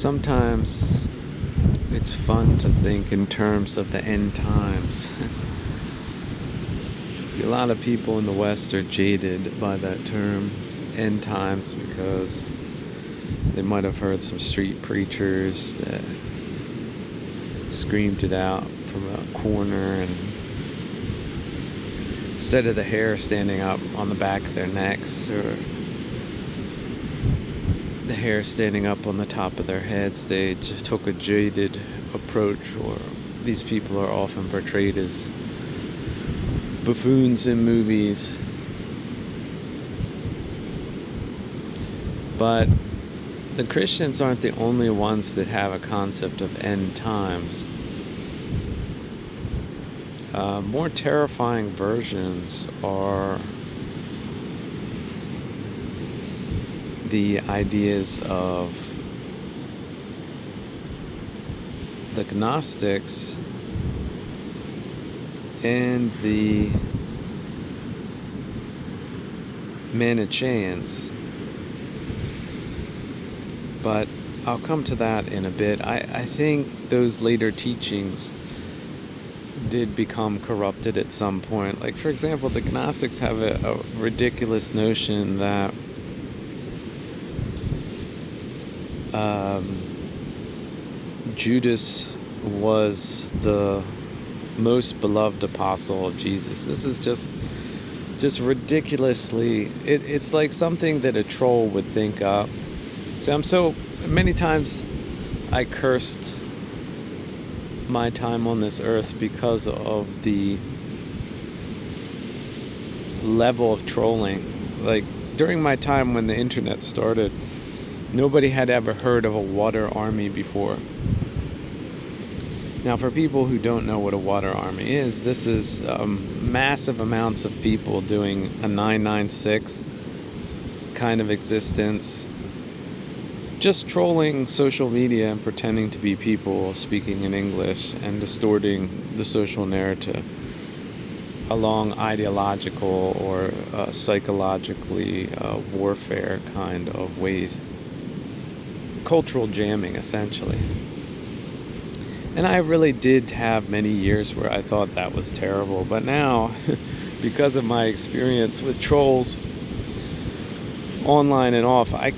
Sometimes it's fun to think in terms of the end times. See, a lot of people in the West are jaded by that term, end times, because they might have heard some street preachers that screamed it out from a corner, and instead of the hair standing up on the back of their necks or the hair standing up on the top of their heads, they just took a jaded approach. Or these people are often portrayed as buffoons in movies. But the Christians aren't the only ones that have a concept of end times. More terrifying versions are the ideas of the Gnostics and the Manichaeans. But I'll come to that in a bit. I think those later teachings did become corrupted at some point. Like, for example, the Gnostics have a ridiculous notion that Judas was the most beloved apostle of Jesus. This is just ridiculously, it's like something that a troll would think up. So many times I cursed my time on this earth because of the level of trolling. Like, during my time when the internet started, nobody had ever heard of a water army before. Now, for people who don't know what a water army is, this is massive amounts of people doing a 996 kind of existence, just trolling social media and pretending to be people speaking in English and distorting the social narrative along ideological or psychologically warfare kind of ways. Cultural jamming, essentially. And I really did have many years where I thought that was terrible. But now, because of my experience with trolls online and off, I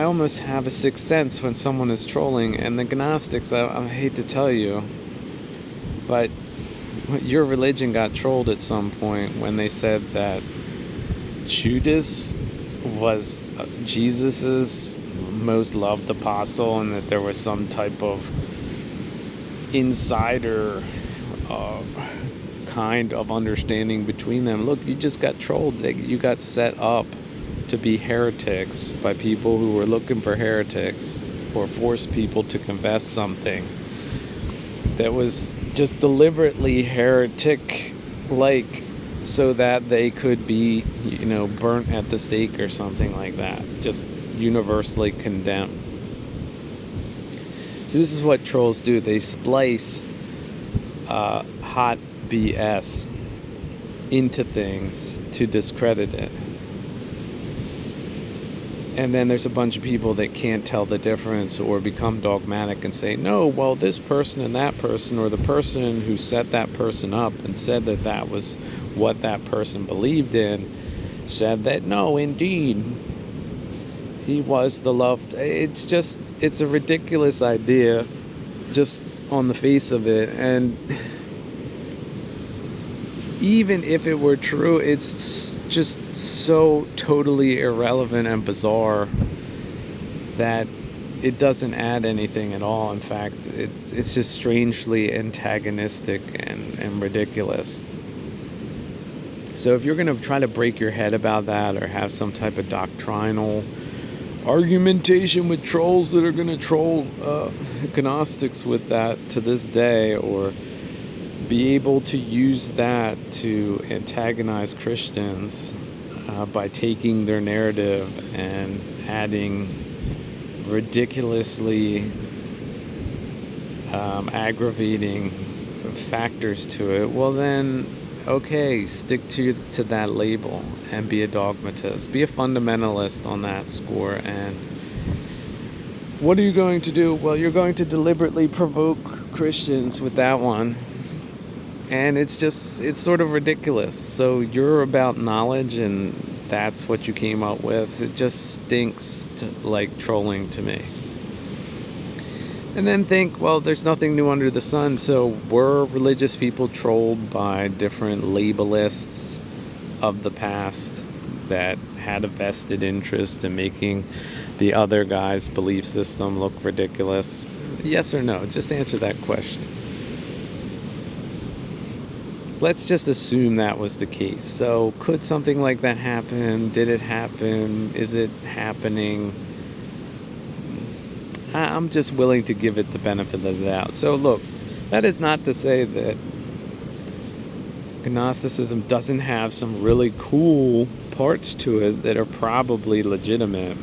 almost have a sixth sense when someone is trolling. And the Gnostics, I hate to tell you, but your religion got trolled at some point when they said that Judas was Jesus's most loved apostle, and that there was some type of insider kind of understanding between them. Look, you just got trolled. You got set up to be heretics by people who were looking for heretics, or force people to confess something that was just deliberately heretic-like, so that they could be, burnt at the stake or something like that. Just universally condemned. So this is what trolls do. They splice hot BS into things to discredit it. And then there's a bunch of people that can't tell the difference, or become dogmatic and say, no, well, this person and that person, or the person who set that person up and said that that was what that person believed in, said that, no, indeed, he was the loved. It's a ridiculous idea just on the face of it. And even if it were true, it's just so totally irrelevant and bizarre that it doesn't add anything at all. In fact, it's just strangely antagonistic and ridiculous. So if you're going to try to break your head about that, or have some type of doctrinal argumentation with trolls that are going to troll Gnostics with that to this day, or be able to use that to antagonize Christians by taking their narrative and adding ridiculously aggravating factors to it, well then, okay, stick to that label and be a dogmatist. Be a fundamentalist on that score, and What are you going to do? Well, you're going to deliberately provoke Christians with that one. And it's sort of ridiculous. So you're about knowledge and that's what you came up with. It just stinks like trolling to me. And then think, well, there's nothing new under the sun. So were religious people trolled by different labelists of the past that had a vested interest in making the other guy's belief system look ridiculous? Yes or no? Just answer that question. Let's just assume that was the case. So could something like that happen? Did it happen? Is it happening? I'm just willing to give it the benefit of the doubt. So look, that is not to say that Gnosticism doesn't have some really cool parts to it that are probably legitimate.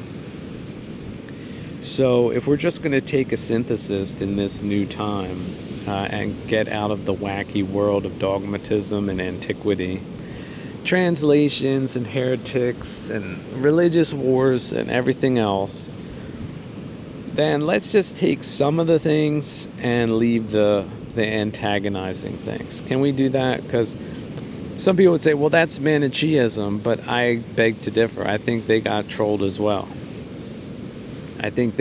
So if we're just going to take a synthesis in this new time and get out of the wacky world of dogmatism and antiquity, translations and heretics and religious wars and everything else, then let's just take some of the things and leave the antagonizing things. Can we do that? Because some people would say, well, that's Manichaeism, but I beg to differ. I think they got trolled as well. I think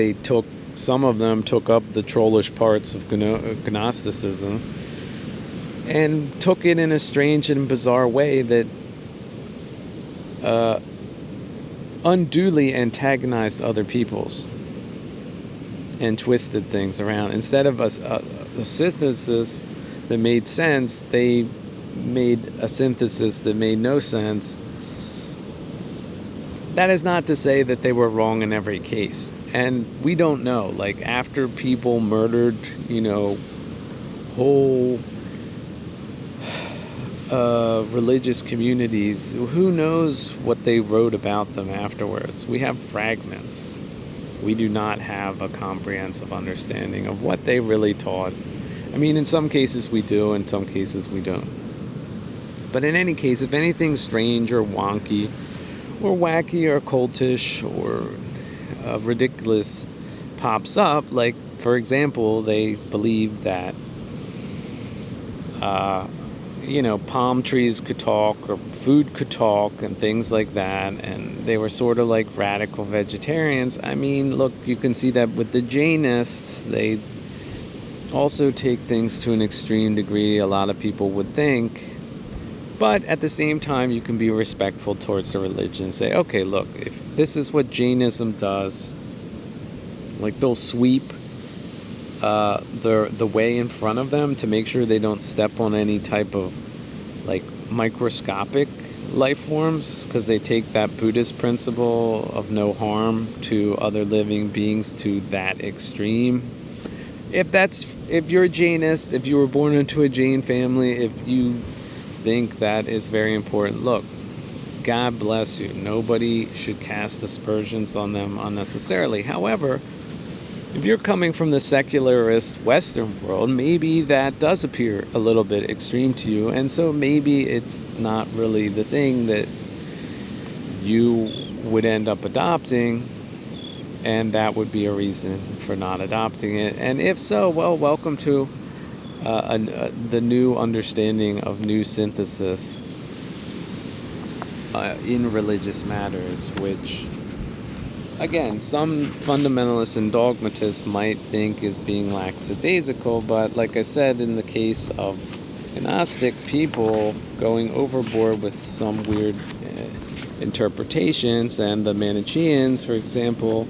some of them took up the trollish parts of Gnosticism and took it in a strange and bizarre way that unduly antagonized other people's and twisted things around. Instead of a synthesis that made sense, they made a synthesis that made no sense. That is not to say that they were wrong in every case. And we don't know. Like, after people murdered, whole religious communities, who knows what they wrote about them afterwards? We have fragments. We do not have a comprehensive understanding of what they really taught. I mean, in some cases we do, in some cases we don't. But in any case, if anything strange or wonky or wacky or cultish or ridiculous pops up, like, for example, they believe that palm trees could talk or food could talk and things like that, and they were sort of like radical vegetarians. I mean, look, you can see that with the Jainists. They also take things to an extreme degree, a lot of people would think. But at the same time, you can be respectful towards the religion and say, okay, look, if this is what Jainism does, like, they'll sweep the way in front of them to make sure they don't step on any type of, like, microscopic life forms, because they take that Buddhist principle of no harm to other living beings to that extreme. If you're a Jainist, if you were born into a Jain family, if you think that is very important, look, God bless you. Nobody should cast aspersions on them unnecessarily. However, if you're coming from the secularist Western world, maybe that does appear a little bit extreme to you, and so maybe it's not really the thing that you would end up adopting, and that would be a reason for not adopting it. And if so, well, welcome to the new understanding of new synthesis in religious matters, which, again, some fundamentalists and dogmatists might think is being lackadaisical, but like I said, in the case of Gnostic people going overboard with some weird interpretations, and the Manichaeans, for example,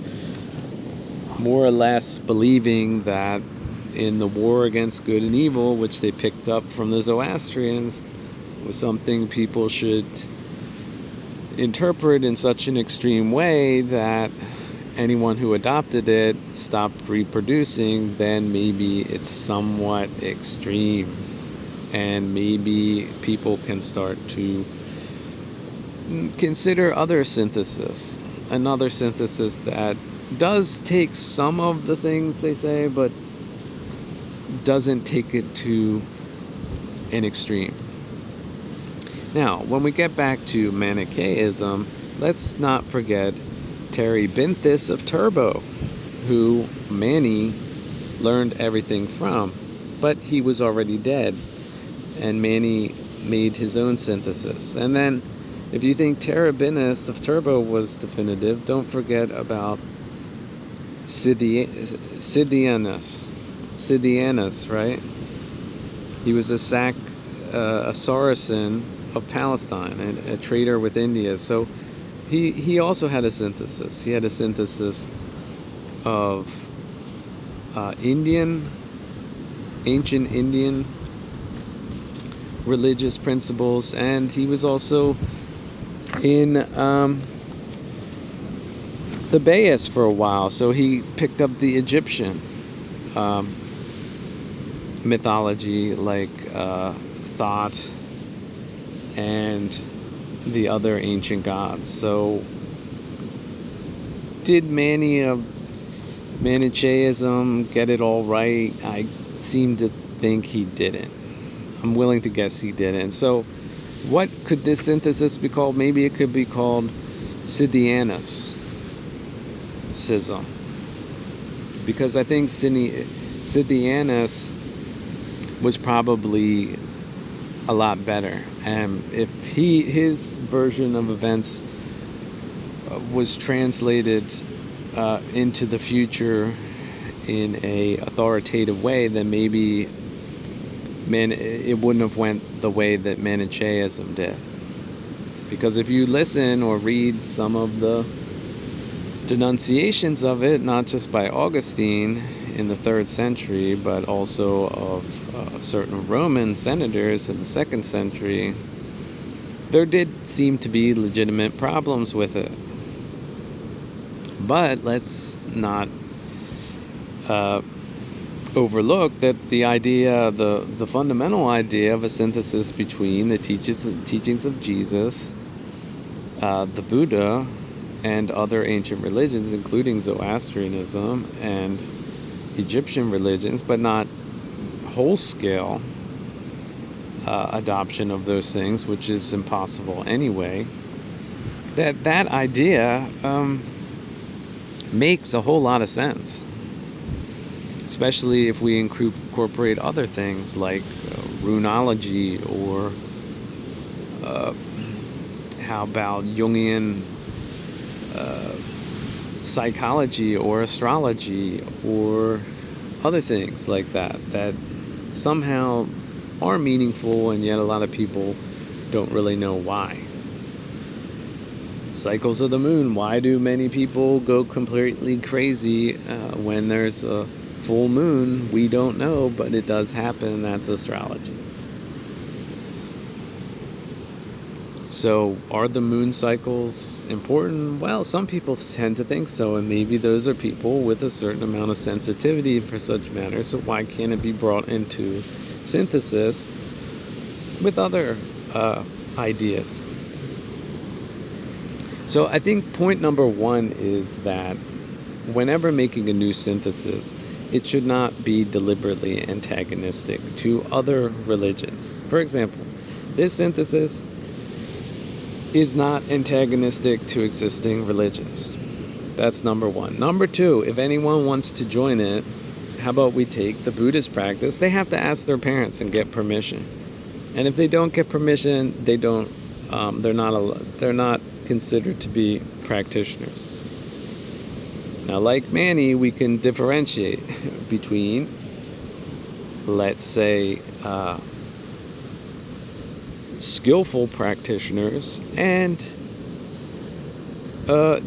more or less believing that in the war against good and evil, which they picked up from the Zoroastrians, was something people should interpret in such an extreme way that anyone who adopted it stopped reproducing, then maybe it's somewhat extreme. And maybe people can start to consider another synthesis that does take some of the things they say, but doesn't take it to an extreme. Now, when we get back to Manichaeism, let's not forget Terry Binthus of Turbo, who Manny learned everything from, but he was already dead, and Manny made his own synthesis. And then, if you think Terabinus of Turbo was definitive, don't forget about Sidianus, right? He was a Saracen of Palestine, and a trader with India. So he also had a synthesis. He had a synthesis of ancient Indian religious principles, and he was also in the Bayes for a while, so he picked up the Egyptian mythology, like Thoth and the other ancient gods. So did Manichaeism get it all right? I seem to think he didn't. I'm willing to guess he didn't. So what could this synthesis be called? Maybe it could be called Sidianus-cism, because I think Sidianus was probably a lot better. And if his version of events was translated into the future in a authoritative way, then maybe it wouldn't have went the way that Manichaeism did. Because if you listen or read some of the denunciations of it, not just by Augustine in the 3rd century, but also of certain Roman senators in the 2nd century, there did seem to be legitimate problems with it. But let's not overlook that the idea, the fundamental idea of a synthesis between the teachings of Jesus, the Buddha, and other ancient religions, including Zoroastrianism and Egyptian religions, but not whole-scale adoption of those things, which is impossible anyway, that idea makes a whole lot of sense, especially if we incorporate other things like runology, or how about Jungian psychology or astrology or other things like that somehow are meaningful, and yet a lot of people don't really know why. Cycles of the moon. Why do many people go completely crazy when there's a full moon? We don't know, but it does happen. That's astrology. So are the moon cycles important? Well, some people tend to think so, and maybe those are people with a certain amount of sensitivity for such matters. So why can't it be brought into synthesis with other ideas? So I think point number one is that whenever making a new synthesis, it should not be deliberately antagonistic to other religions. For example, this synthesis is not antagonistic to existing religions. That's number one. Number two, if anyone wants to join it, how about we take the Buddhist practice? They have to ask their parents and get permission. And if they don't get permission, they're not considered to be practitioners. Now, like Manny, we can differentiate between, let's say, skillful practitioners and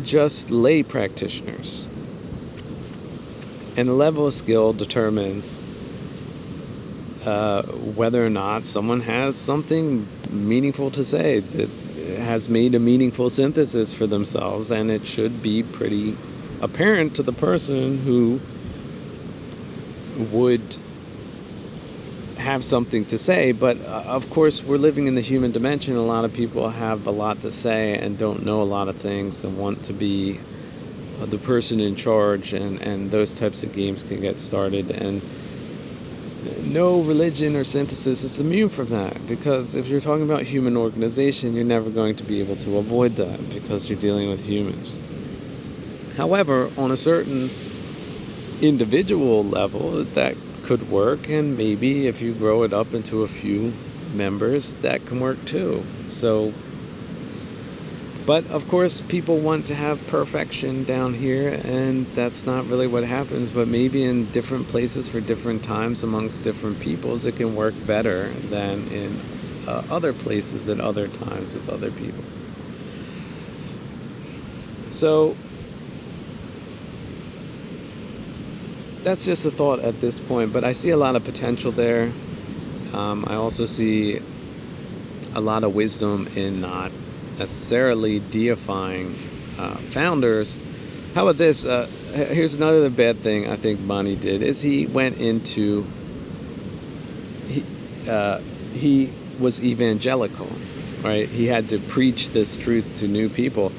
just lay practitioners. And the level of skill determines whether or not someone has something meaningful to say, that has made a meaningful synthesis for themselves, and it should be pretty apparent to the person who would have something to say. But of course, we're living in the human dimension. A lot of people have a lot to say and don't know a lot of things and want to be the person in charge, and those types of games can get started. And no religion or synthesis is immune from that, because if you're talking about human organization, you're never going to be able to avoid that because you're dealing with humans. However, on a certain individual level, that could work, and maybe if you grow it up into a few members, that can work too. So, but of course, people want to have perfection down here, and that's not really what happens. But maybe in different places for different times amongst different peoples, it can work better than in other places at other times with other people. So that's just a thought at this point, but I see a lot of potential there. I also see a lot of wisdom in not necessarily deifying founders. How about this? Here's another bad thing I think Bonnie did, is he went into, he was evangelical, right? He had to preach this truth to new people.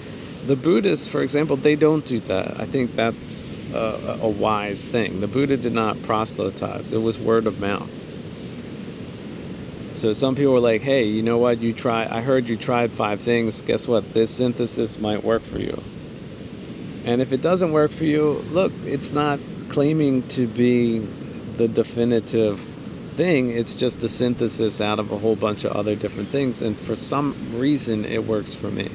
The Buddhists, for example, they don't do that. I think that's a wise thing. The Buddha did not proselytize. It was word of mouth. So some people were like, hey, you know what? I heard you tried 5 things. Guess what? This synthesis might work for you. And if it doesn't work for you, look, it's not claiming to be the definitive thing. It's just a synthesis out of a whole bunch of other different things. And for some reason, it works for me.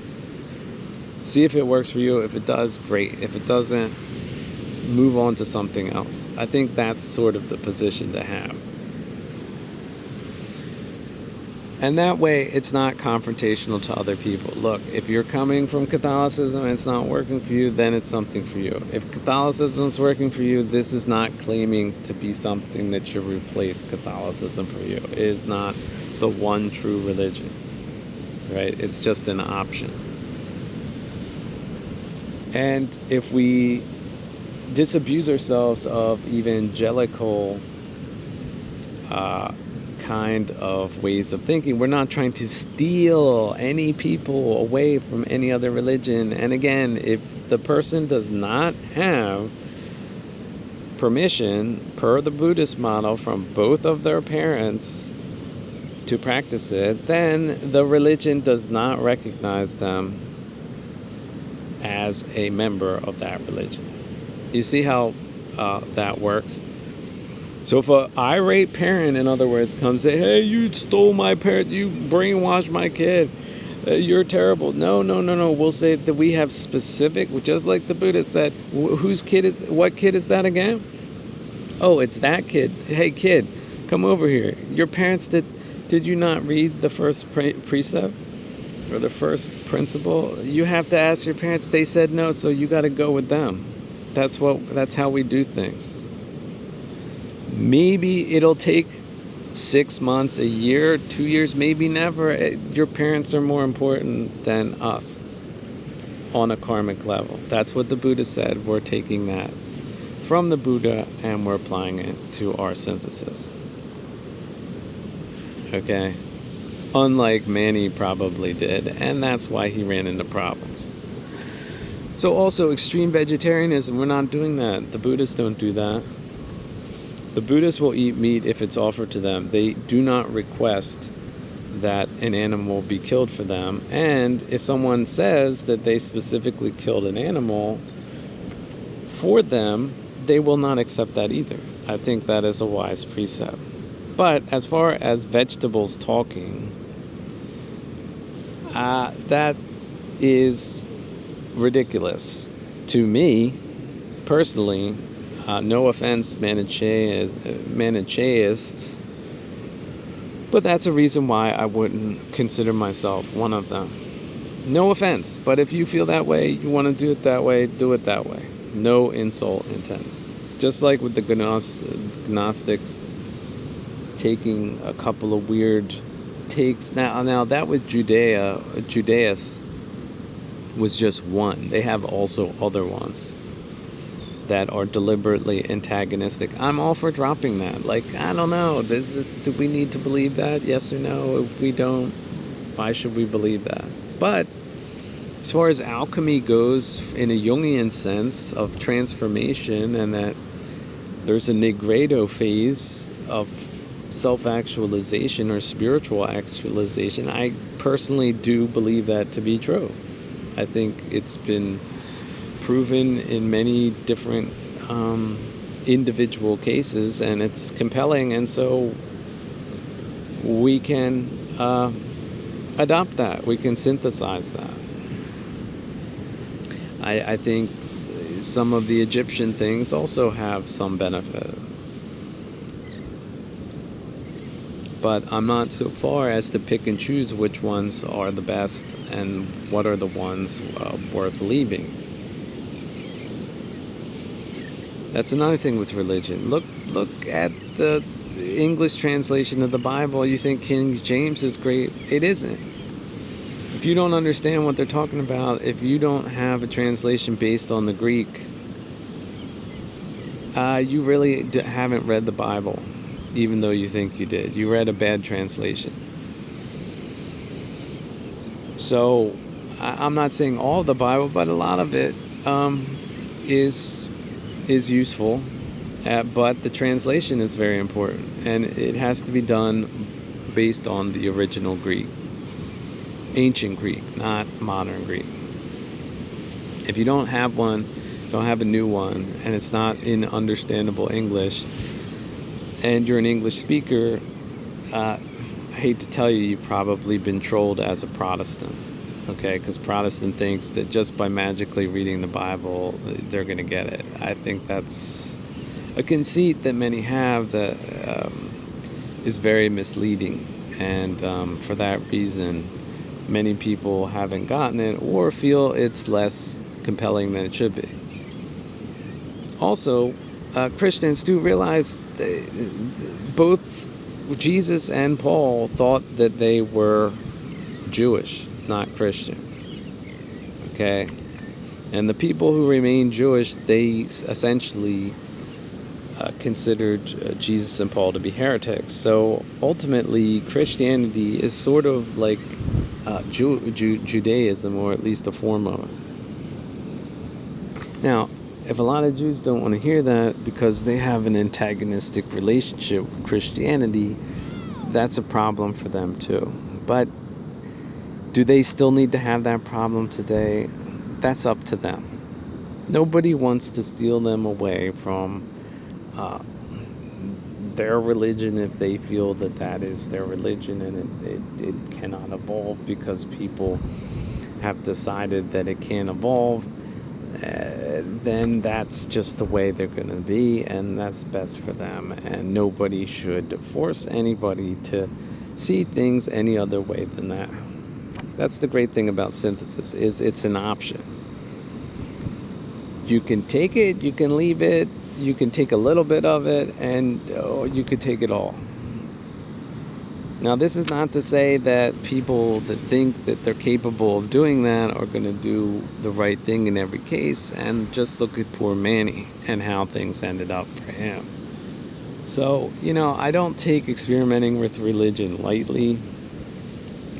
See if it works for you. If it does, great. If it doesn't, move on to something else. I think that's sort of the position to have. And that way, it's not confrontational to other people. Look, if you're coming from Catholicism and it's not working for you, then it's something for you. If Catholicism's working for you, this is not claiming to be something that should replace Catholicism for you. It is not the one true religion, right? It's just an option. And if we disabuse ourselves of evangelical kind of ways of thinking, we're not trying to steal any people away from any other religion. And again, if the person does not have permission per the Buddhist model from both of their parents to practice it, then the religion does not recognize them as a member of that religion. You see how that works? So if an irate parent, in other words, comes and say, hey, you stole my parent, you brainwashed my kid, you're terrible. No. We'll say that we have specific, just like the Buddha said, what kid is that again? Oh, it's that kid. Hey, kid, come over here. Your parents, did you not read the first precept? Or the first principle? You have to ask your parents. They said no, so you got to go with them. That's how we do things. Maybe it'll take 6 months, a year, 2 years, maybe never. Your parents are more important than us on a karmic level. That's what the Buddha said. We're taking that from the Buddha and we're applying it to our synthesis. Okay? Unlike Manny probably did, and that's why he ran into problems. So also extreme vegetarianism, we're not doing that. The Buddhists don't do that. The Buddhists will eat meat if it's offered to them. They do not request that an animal be killed for them. And if someone says that they specifically killed an animal for them, they will not accept that either. I think that is a wise precept. But as far as vegetables talking, that is ridiculous to me personally. No offense, Manichaeists, but that's a reason why I wouldn't consider myself one of them. No offense, but if you feel that way, you want to do it that way, do it that way. No insult intended. Just like with the Gnostics taking a couple of weird takes. Now that with Judaeus was just one. They have also other ones that are deliberately antagonistic. I'm all for dropping that. Like, I don't know. Do we need to believe that? Yes or no? If we don't, why should we believe that? But as far as alchemy goes, in a Jungian sense of transformation, and that there's a nigredo phase of self-actualization or spiritual actualization, I personally do believe that to be true. I think it's been proven in many different individual cases, and it's compelling, and so we can adopt that. We can synthesize that. I think some of the Egyptian things also have some benefit. But I'm not so far as to pick and choose which ones are the best and what are the ones worth leaving. That's another thing with religion. Look at the English translation of the Bible. You think King James is great. It isn't. If you don't understand what they're talking about, if you don't have a translation based on the Greek, you really haven't read the Bible, even though you think you did. You read a bad translation. So I'm not saying all of the Bible, but a lot of it is useful, but the translation is very important, and it has to be done based on the original Greek, ancient Greek, not modern Greek. If you don't have one, don't have a new one, and it's not in understandable English, and you're an English speaker, I hate to tell you, you've probably been trolled as a Protestant, okay? Because Protestant thinks that just by magically reading the Bible, they're going to get it. I think that's a conceit that many have that is very misleading, and for that reason, many people haven't gotten it or feel it's less compelling than it should be. Also, Christians do realize that both Jesus and Paul thought that they were Jewish, not Christian. Okay? And the people who remained Jewish, they essentially considered Jesus and Paul to be heretics. So ultimately, Christianity is sort of like Judaism, or at least a form of it. Now, if a lot of Jews don't want to hear that because they have an antagonistic relationship with Christianity, that's a problem for them too. But do they still need to have that problem today? That's up to them. Nobody wants to steal them away from their religion if they feel that that is their religion, and it cannot evolve because people have decided that it can't evolve. Then that's just the way they're going to be, and that's best for them, and nobody should force anybody to see things any other way than that. That's the great thing about synthesis, is it's an option. You can take it, you can leave it, you can take a little bit of it, and you could take it all. Now, this is not to say that people that think that they're capable of doing that are going to do the right thing in every case, and just look at poor Manny and how things ended up for him. So, I don't take experimenting with religion lightly.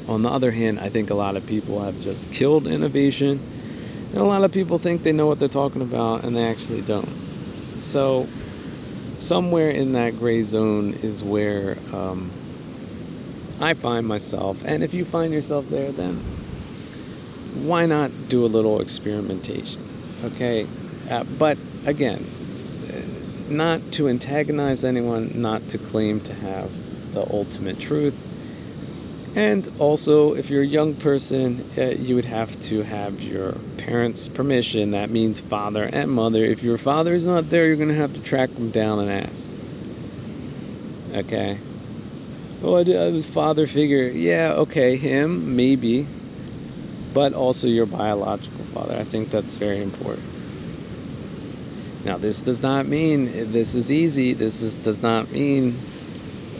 On the other hand, I think a lot of people have just killed innovation, and a lot of people think they know what they're talking about, and they actually don't. So, somewhere in that gray zone is where I find myself, and if you find yourself there, then why not do a little experimentation, okay? But again, not to antagonize anyone, not to claim to have the ultimate truth. And also, if you're a young person, you would have to have your parents' permission. That means father and mother. If your father is not there, you're going to have to track them down and ask. Okay? Oh, I was father figure. Yeah, okay, him, maybe. But also your biological father. I think that's very important. Now, this does not mean this is easy. Does not mean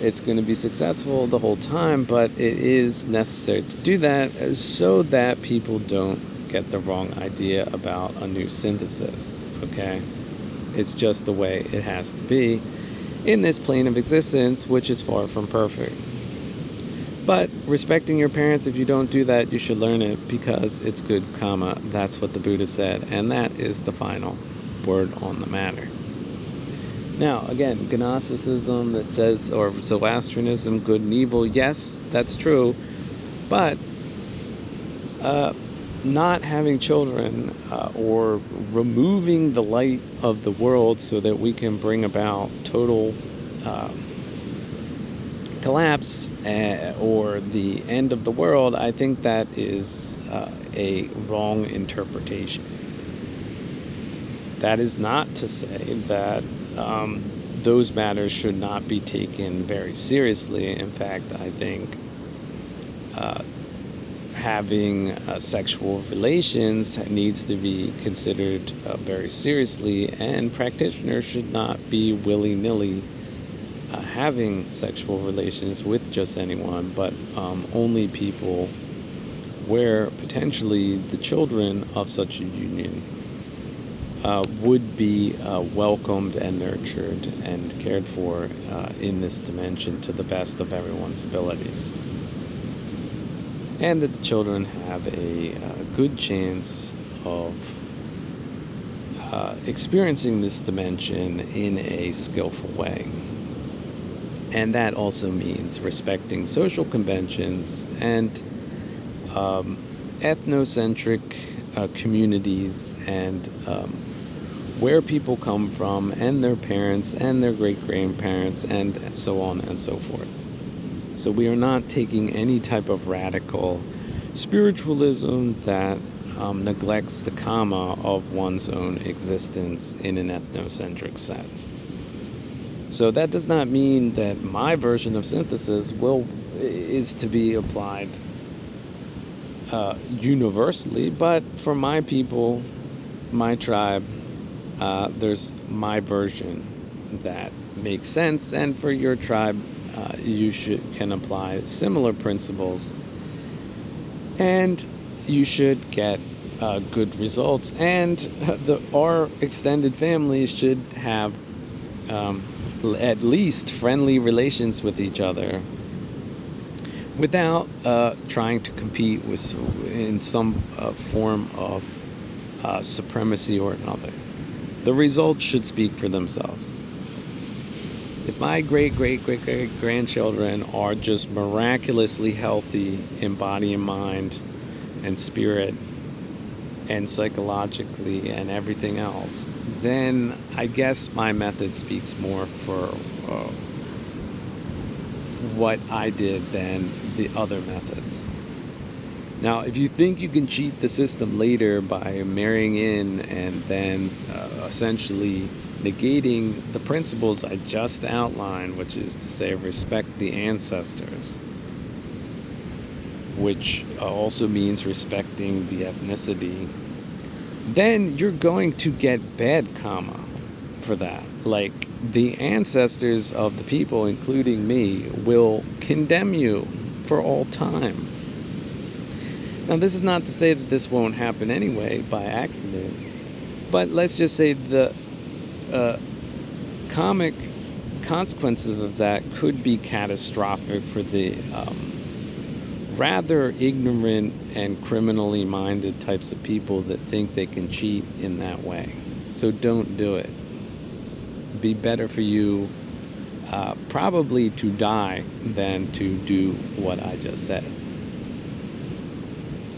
it's going to be successful the whole time, but it is necessary to do that so that people don't get the wrong idea about a new synthesis, okay? It's just the way it has to be in this plane of existence, which is far from perfect. But respecting your parents, if you don't do that, you should learn it because it's good karma. That's what the Buddha said, and that is the final word on the matter. Now, again, Gnosticism that says, or Zoroastrianism, good and evil, yes, that's true. But not having children or removing the light of the world so that we can bring about total collapse or the end of the world, I think that is a wrong interpretation. That is not to say that those matters should not be taken very seriously. In fact, I think having sexual relations needs to be considered very seriously, and practitioners should not be willy-nilly having sexual relations with just anyone, but only people where potentially the children of such a union would be welcomed and nurtured and cared for in this dimension to the best of everyone's abilities. And that the children have a good chance of experiencing this dimension in a skillful way. And that also means respecting social conventions and ethnocentric communities and where people come from and their parents and their great-grandparents and so on and so forth. So we are not taking any type of radical spiritualism that neglects the karma of one's own existence in an ethnocentric sense. So that does not mean that my version of synthesis is to be applied universally, but for my people, my tribe, there's my version that makes sense, and for your tribe, you can apply similar principles, and you should get good results. And our extended family should have at least friendly relations with each other without trying to compete in some form of supremacy or another. The results should speak for themselves. If my great-great-great-great-grandchildren are just miraculously healthy in body and mind and spirit and psychologically and everything else, then I guess my method speaks more for what I did than the other methods. Now, if you think you can cheat the system later by marrying in and then essentially negating the principles I just outlined, which is to say respect the ancestors, which also means respecting the ethnicity, then you're going to get bad karma for that. Like, the ancestors of the people, including me, will condemn you for all time. Now, this is not to say that this won't happen anyway by accident, but let's just say the karmic consequences of that could be catastrophic for the rather ignorant and criminally minded types of people that think they can cheat in that way. So don't do it. Be better for you probably to die than to do what I just said.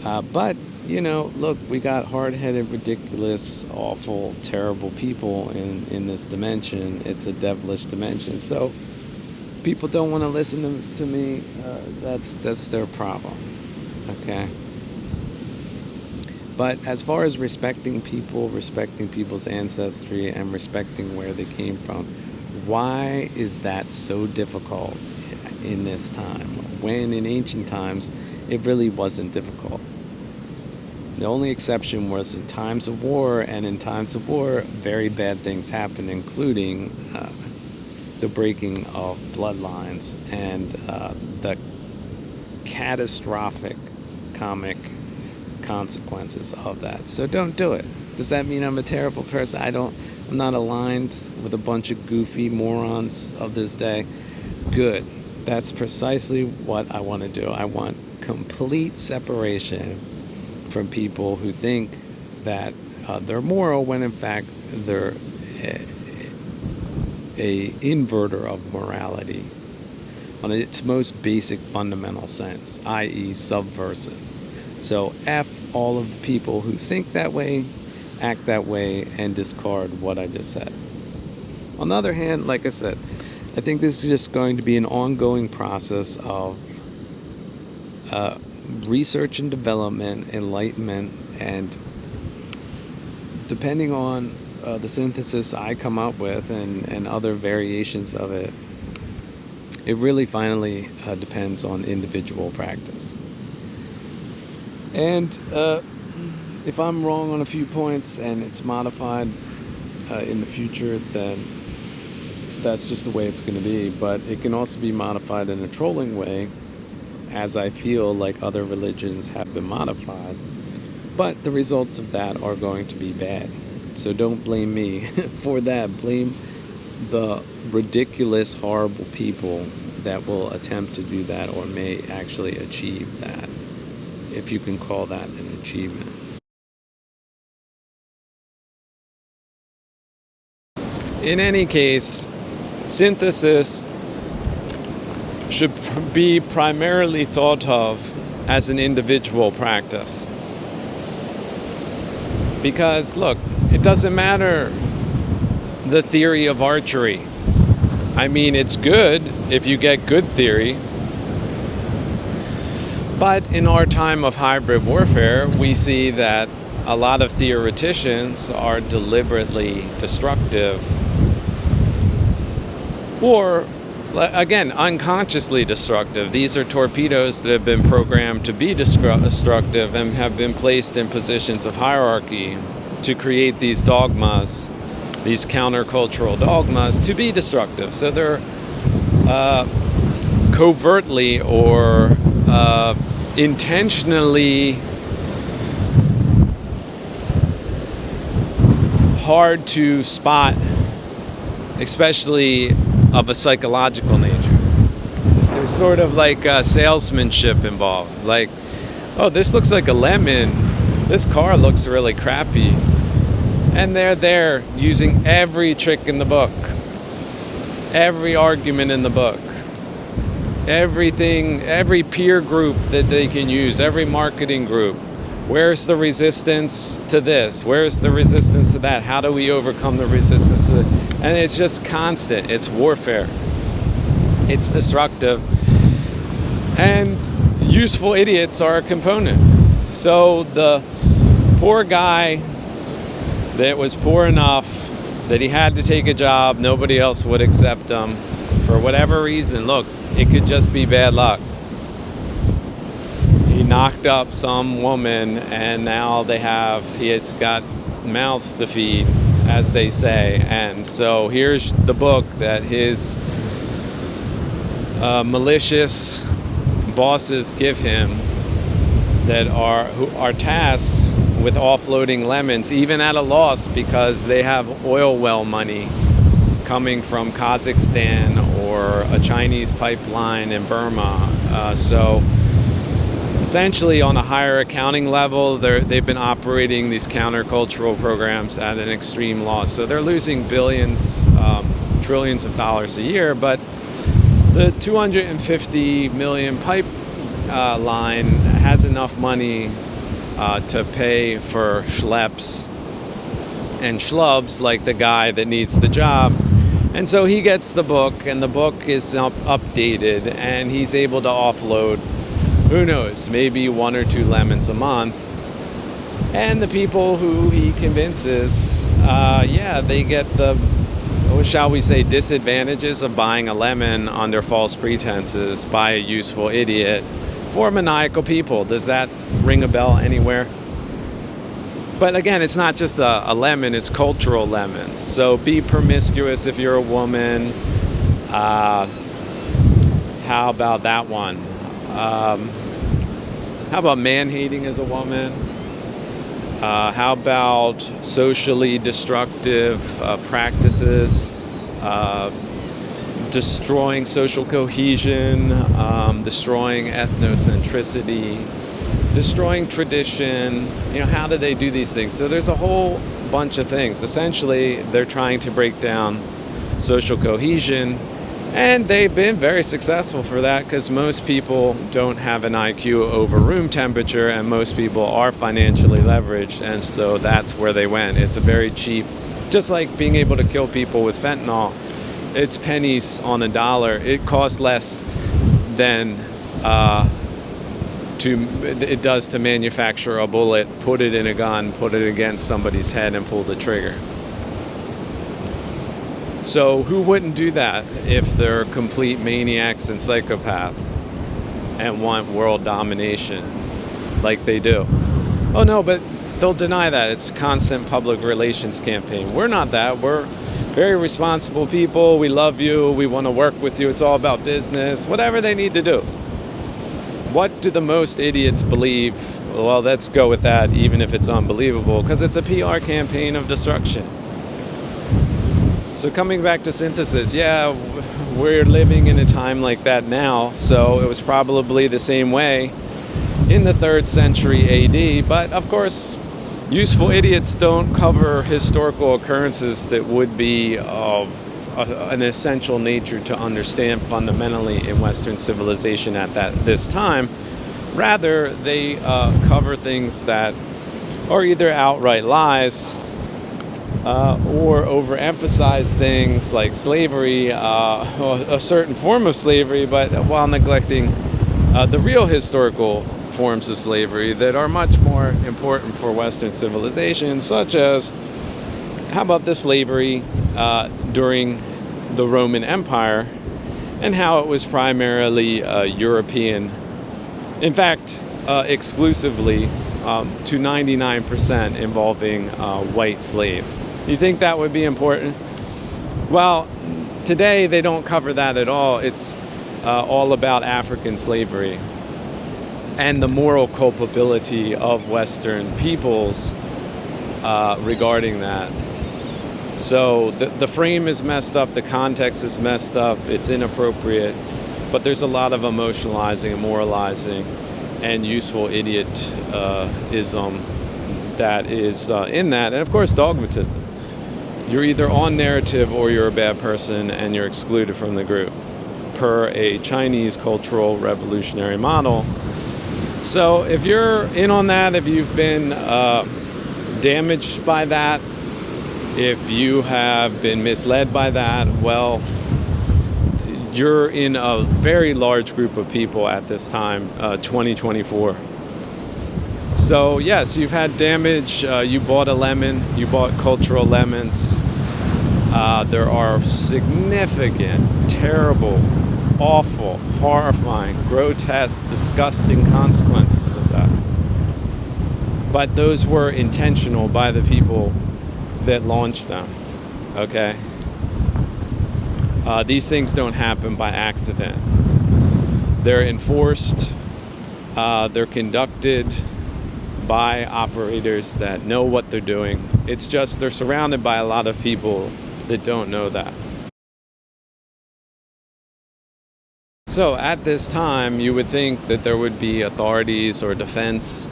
But, look, we got hard-headed, ridiculous, awful, terrible people in this dimension. It's a devilish dimension. So people don't want to listen to me. That's their problem. Okay? But as far as respecting people, respecting people's ancestry, and respecting where they came from, why is that so difficult in this time? When in ancient times, it really wasn't difficult. The only exception was in times of war, and in times of war, very bad things happened, including the breaking of bloodlines and the catastrophic karmic consequences of that. So don't do it. Does that mean I'm a terrible person? I'm not aligned with a bunch of goofy morons of this day. Good. That's precisely what I want to do. I want complete separation from people who think that they're moral when in fact they're a inverter of morality on its most basic fundamental sense, i.e. subversives. So F all of the people who think that way, act that way, and discard what I just said. On the other hand, like I said, I think this is just going to be an ongoing process of research and development, enlightenment, and depending on the synthesis I come up with and other variations of it, it really finally depends on individual practice. And if I'm wrong on a few points and it's modified in the future, then that's just the way it's going to be. But it can also be modified in a trolling way, as I feel like other religions have been modified. But the results of that are going to be bad. So don't blame me for that. Blame the ridiculous, horrible people that will attempt to do that or may actually achieve that, if you can call that an achievement. In any case, synthesis should be primarily thought of as an individual practice. Because, look, it doesn't matter the theory of archery. I mean, it's good if you get good theory. But in our time of hybrid warfare, we see that a lot of theoreticians are deliberately destructive. Or, again, unconsciously destructive. These are torpedoes that have been programmed to be destructive and have been placed in positions of hierarchy to create these dogmas, these countercultural dogmas, to be destructive. So they're covertly or intentionally hard to spot, especially of a psychological nature. There's sort of like salesmanship involved. Like, oh, this looks like a lemon. This car looks really crappy. And they're there using every trick in the book, every argument in the book, everything, every peer group that they can use, every marketing group. Where's the resistance to this? Where's the resistance to that? How do we overcome the resistance to that? And it's just constant. It's warfare. It's destructive. And useful idiots are a component. So the poor guy that was poor enough that he had to take a job, nobody else would accept him for whatever reason. Look, it could just be bad luck. He knocked up some woman and now he has got mouths to feed, as they say. And so here's the book that his malicious bosses give him who are tasked with offloading lemons, even at a loss, because they have oil well money coming from Kazakhstan or a Chinese pipeline in Burma. So essentially, on a higher accounting level, they've been operating these countercultural programs at an extreme loss. So they're losing billions, trillions of dollars a year, but the 250 million pipeline has enough money to pay for schleps and schlubs like the guy that needs the job. And so he gets the book, and the book is updated, and he's able to offload, who knows, maybe 1 or 2 lemons a month. And the people who he convinces, they get the, shall we say, disadvantages of buying a lemon under false pretenses by a useful idiot for maniacal people. Does that ring a bell anywhere? But again, it's not just a lemon, it's cultural lemons. So be promiscuous if you're a woman. How about that one? How about man-hating as a woman? How about socially destructive practices? Destroying social cohesion, destroying ethnocentricity, destroying tradition. How do they do these things? So there's a whole bunch of things. Essentially, they're trying to break down social cohesion And they've been very successful for that because most people don't have an IQ over room temperature, and most people are financially leveraged, and so that's where they went. It's a very cheap, just like being able to kill people with fentanyl. It's pennies on a dollar. It costs less than it does to manufacture a bullet, put it in a gun, put it against somebody's head, and pull the trigger. So who wouldn't do that if they're complete maniacs and psychopaths and want world domination like they do? Oh no, but they'll deny that. It's a constant public relations campaign. We're not that. We're very responsible people. We love you. We want to work with you. It's all about business. Whatever they need to do. What do the most idiots believe? Well, let's go with that, even if it's unbelievable, because it's a PR campaign of destruction. So coming back to synthesis, yeah, we're living in a time like that now, so it was probably the same way in the 3rd century AD, but of course, useful idiots don't cover historical occurrences that would be of an essential nature to understand fundamentally in Western civilization at this time. Rather, they cover things that are either outright lies, or overemphasize things like slavery, a certain form of slavery, but while neglecting the real historical forms of slavery that are much more important for Western civilization, such as, how about the slavery during the Roman Empire, and how it was primarily European, in fact, exclusively to 99% involving white slaves. You think that would be important? Well, today they don't cover that at all. It's all about African slavery and the moral culpability of Western peoples regarding that. So the frame is messed up, the context is messed up, it's inappropriate, but there's a lot of emotionalizing and moralizing and useful idiotism that is in that, and of course dogmatism. You're either on narrative or you're a bad person and you're excluded from the group, per a Chinese cultural revolutionary model. So if you're in on that, if you've been damaged by that, if you have been misled by that, well, you're in a very large group of people at this time, 2024. So yes, you've had damage. You bought a lemon. You bought cultural lemons. There are significant, terrible, awful, horrifying, grotesque, disgusting consequences of that. But those were intentional by the people that launched them. Okay? These things don't happen by accident. They're enforced. They're conducted by operators that know what they're doing. It's just they're surrounded by a lot of people that don't know that. So at this time, you would think that there would be authorities or defense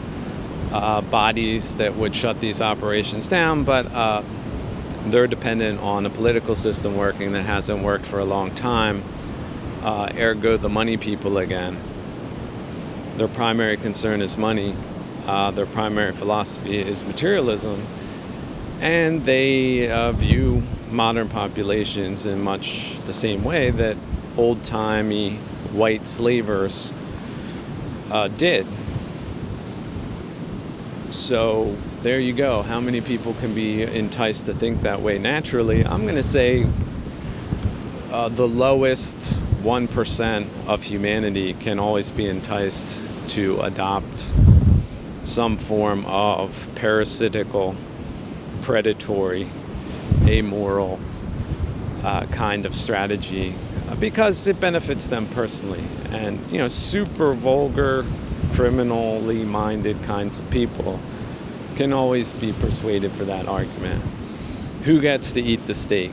bodies that would shut these operations down, but they're dependent on a political system working that hasn't worked for a long time. Ergo, the money people again. Their primary concern is money. Their primary philosophy is materialism. And they view modern populations in much the same way that old-timey white slavers did. So there you go. How many people can be enticed to think that way naturally? I'm going to say the lowest 1% of humanity can always be enticed to adopt some form of parasitical, predatory, amoral kind of strategy because it benefits them personally. And, you know, super vulgar, criminally minded kinds of people can always be persuaded for that argument. Who gets to eat the steak?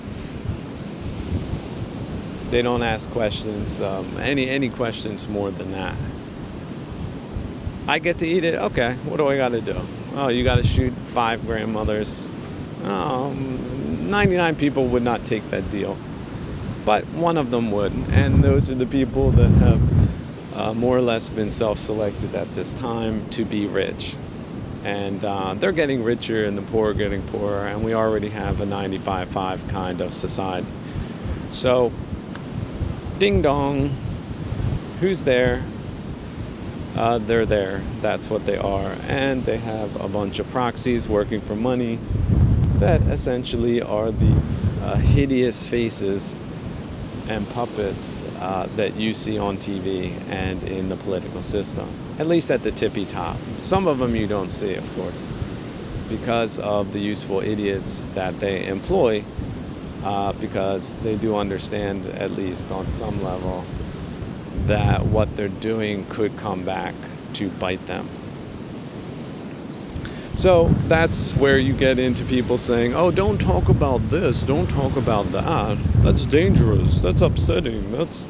They don't ask questions, any questions more than that. I get to eat it? Okay, what do I got to do? Oh, you got to shoot 5 grandmothers. Oh, 99 people would not take that deal. but one of them would. And those are the people that have more or less been self-selected at this time to be rich. And they're getting richer and the poor are getting poorer, and we already have a 95-5 kind of society. So, ding dong, who's there? They're there. That's what they are. And they have a bunch of proxies working for money that essentially are these hideous faces and puppets that you see on TV and in the political system, at least at the tippy top. Some of them you don't see, of course, because of the useful idiots that they employ, because they do understand, at least on some level, that what they're doing could come back to bite them. So that's where you get into people saying, oh, don't talk about this, don't talk about that. That's dangerous, that's upsetting, it's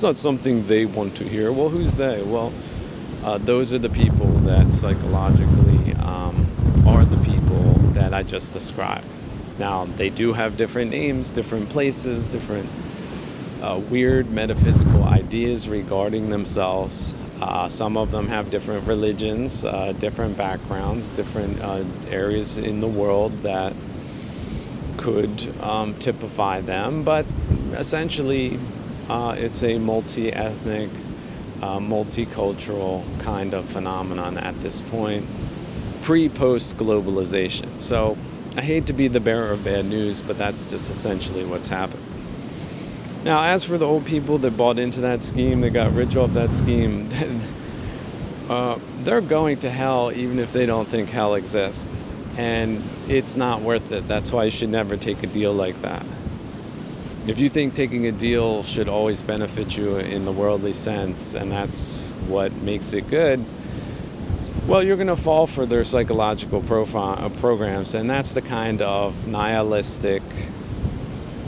not something they want to hear. Well, who's they? Well, those are the people that psychologically are the people that I just described. Now, they do have different names, different places, different weird metaphysical ideas regarding themselves. Some of them have different religions, different backgrounds, different areas in the world that could typify them. But essentially, it's a multi-ethnic, multicultural kind of phenomenon at this point, pre-post globalization. So I hate to be the bearer of bad news, but that's just essentially what's happened. Now, as for the old people that bought into that scheme, that got rich off that scheme, they're going to hell even if they don't think hell exists. And it's not worth it. That's why you should never take a deal like that. If you think taking a deal should always benefit you in the worldly sense, and that's what makes it good, well, you're going to fall for their psychological programs, and that's the kind of nihilistic,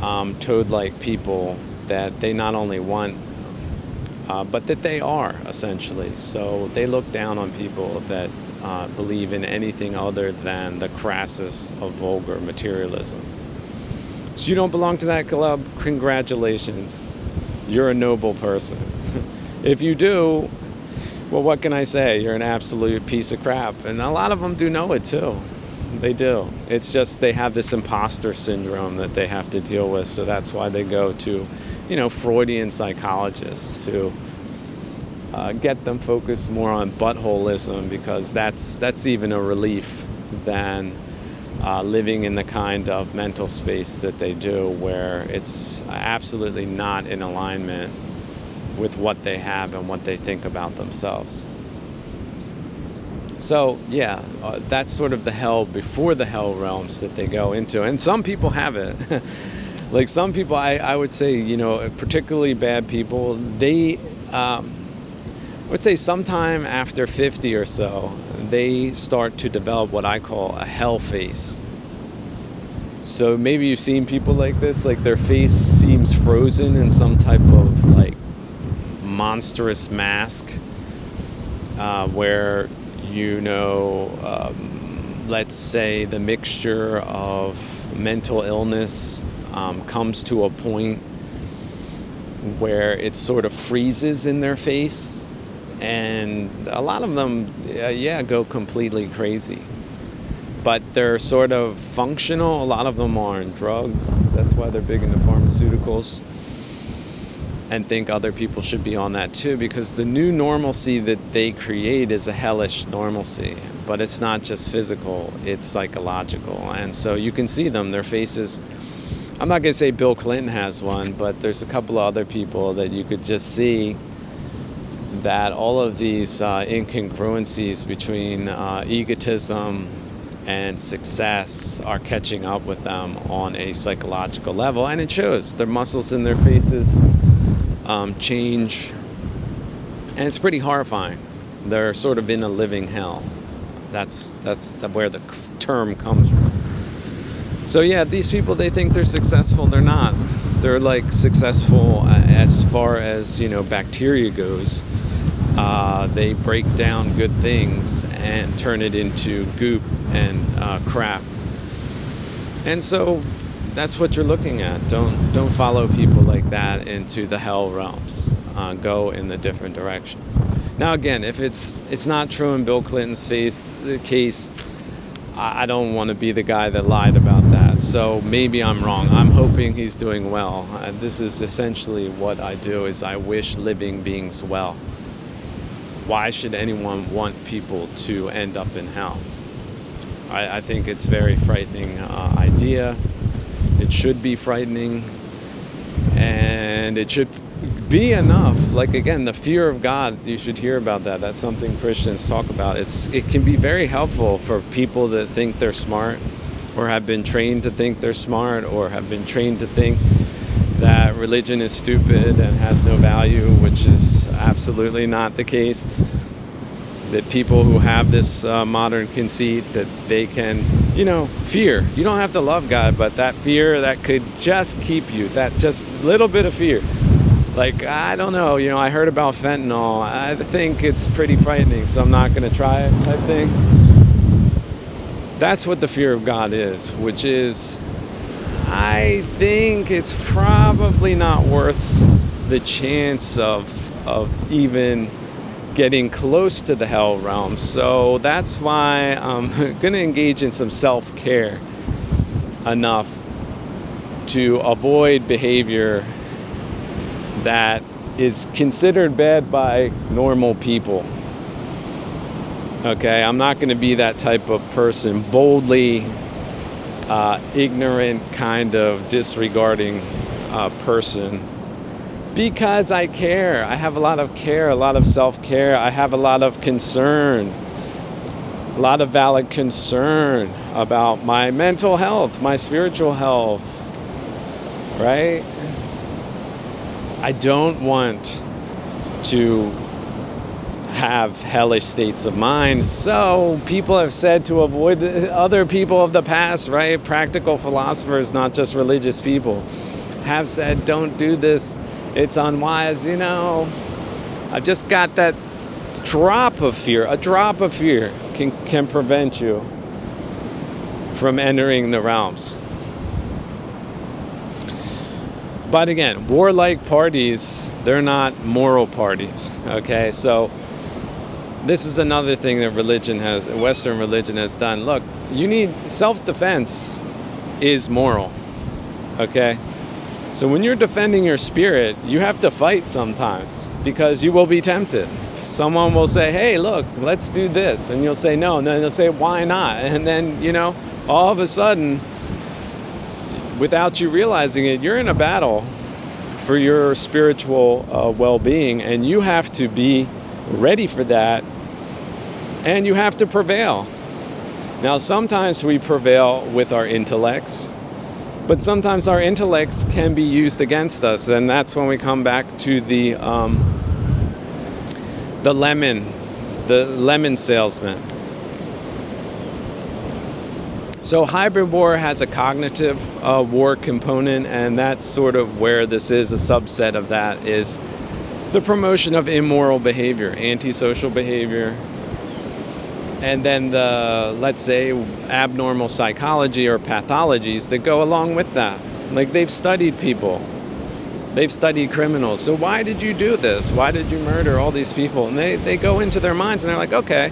toad-like people that they not only want, but that they are, essentially. So they look down on people that believe in anything other than the crassest of vulgar materialism. So you don't belong to that club? Congratulations. You're a noble person. If you do, well, what can I say? You're an absolute piece of crap. And a lot of them do know it, too. They do. It's just they have this imposter syndrome that they have to deal with, so that's why they go to, Freudian psychologists to get them focused more on buttholism, because that's even a relief than living in the kind of mental space that they do, where it's absolutely not in alignment with what they have and what they think about themselves. So, yeah, that's sort of the hell before the hell realms that they go into. And some people have it. Like some people, I would say, particularly bad people, they, I would say sometime after 50 or so, they start to develop what I call a hell face. So maybe you've seen people like this, like their face seems frozen in some type of like monstrous mask, where let's say the mixture of mental illness comes to a point where it sort of freezes in their face, and a lot of them go completely crazy, but they're sort of functional. A lot of them are on drugs. That's why they're big into pharmaceuticals, and think other people should be on that too, because the new normalcy that they create is a hellish normalcy. But it's not just physical, it's psychological. And so you can see them, their faces. I'm not going to say Bill Clinton has one, but there's a couple of other people that you could just see that all of these incongruencies between egotism and success are catching up with them on a psychological level. And it shows. Their muscles in their faces change, and it's pretty horrifying. They're sort of in a living hell. That's where the term comes from. So yeah, these people, they think they're successful. They're not. They're like successful as far as bacteria goes. They break down good things and turn it into goop and crap. And so that's what you're looking at. Don't follow people like that into the hell realms. Go in the different direction. Now again, if it's not true in Bill Clinton's case, I don't want to be the guy that lied about that. So maybe I'm wrong. I'm hoping he's doing well. This is essentially what I do, is I wish living beings well. Why should anyone want people to end up in hell? I think it's a very frightening idea. It should be frightening, and it should be enough. Like, again, the fear of God, you should hear about that. That's something Christians talk about. It can be very helpful for people that think they're smart, or have been trained to think they're smart, or have been trained to think that religion is stupid and has no value, which is absolutely not the case. That people who have this modern conceit that they can, fear. You don't have to love God, but that fear that could just keep you, that just little bit of fear. Like, I don't know, I heard about fentanyl. I think it's pretty frightening, so I'm not going to try it type thing. That's what the fear of God is, which is, I think it's probably not worth the chance of even getting close to the hell realm. So that's why I'm going to engage in some self-care enough to avoid behavior that is considered bad by normal people. Okay, I'm not going to be that type of person, boldly ignorant, kind of disregarding person. Because I care. I have a lot of care, a lot of self-care. I have a lot of concern, a lot of valid concern about my mental health, my spiritual health, right? I don't want to have hellish states of mind. So people have said to avoid the other people of the past, right? Practical philosophers, not just religious people, have said, don't do this. It's unwise, I've just got that drop of fear. A drop of fear can prevent you from entering the realms. But again, warlike parties, they're not moral parties, okay? So this is another thing that Western religion has done. Look, you need self-defense is moral, okay? So when you're defending your spirit, you have to fight sometimes because you will be tempted. Someone will say, hey, look, let's do this. And you'll say no. And then they'll say, why not? And then, all of a sudden, without you realizing it, you're in a battle for your spiritual well-being. And you have to be ready for that. And you have to prevail. Now, sometimes we prevail with our intellects. But sometimes our intellects can be used against us, and that's when we come back to the lemon salesman. So hybrid war has a cognitive war component, and that's sort of where this is. A subset of that is the promotion of immoral behavior, antisocial behavior, and then the, let's say, abnormal psychology or pathologies that go along with that. Like, they've studied people. They've studied criminals. So why did you do this? Why did you murder all these people? And they go into their minds and they're like, okay,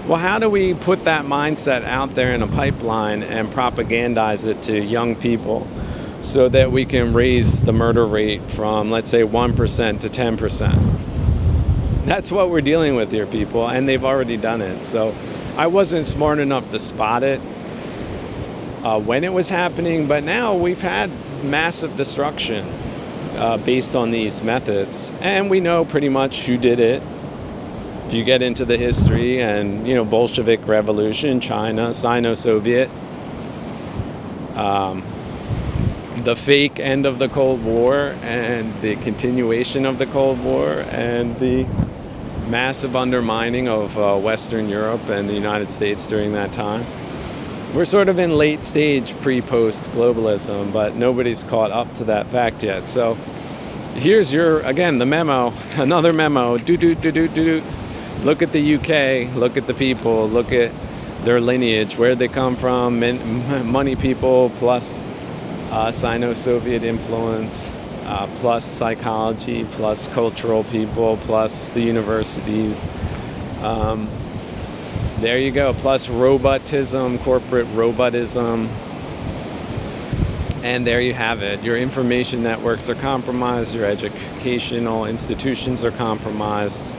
well, how do we put that mindset out there in a pipeline and propagandize it to young people so that we can raise the murder rate from, let's say, 1% to 10%? That's what we're dealing with here, people, and they've already done it. So I wasn't smart enough to spot it when it was happening, but now we've had massive destruction based on these methods, and we know pretty much who did it. If you get into the history and, Bolshevik Revolution, China, Sino-Soviet, the fake end of the Cold War and the continuation of the Cold War and the massive undermining of Western Europe and the United States during that time. We're sort of in late stage pre-post globalism, but nobody's caught up to that fact yet. So here's the memo, another memo. Look at the UK, look at the people, look at their lineage, where they come from, money people plus Sino-Soviet influence, plus psychology, plus cultural people, plus the universities. There you go. Plus robotism, corporate robotism. And there you have it. Your information networks are compromised. Your educational institutions are compromised.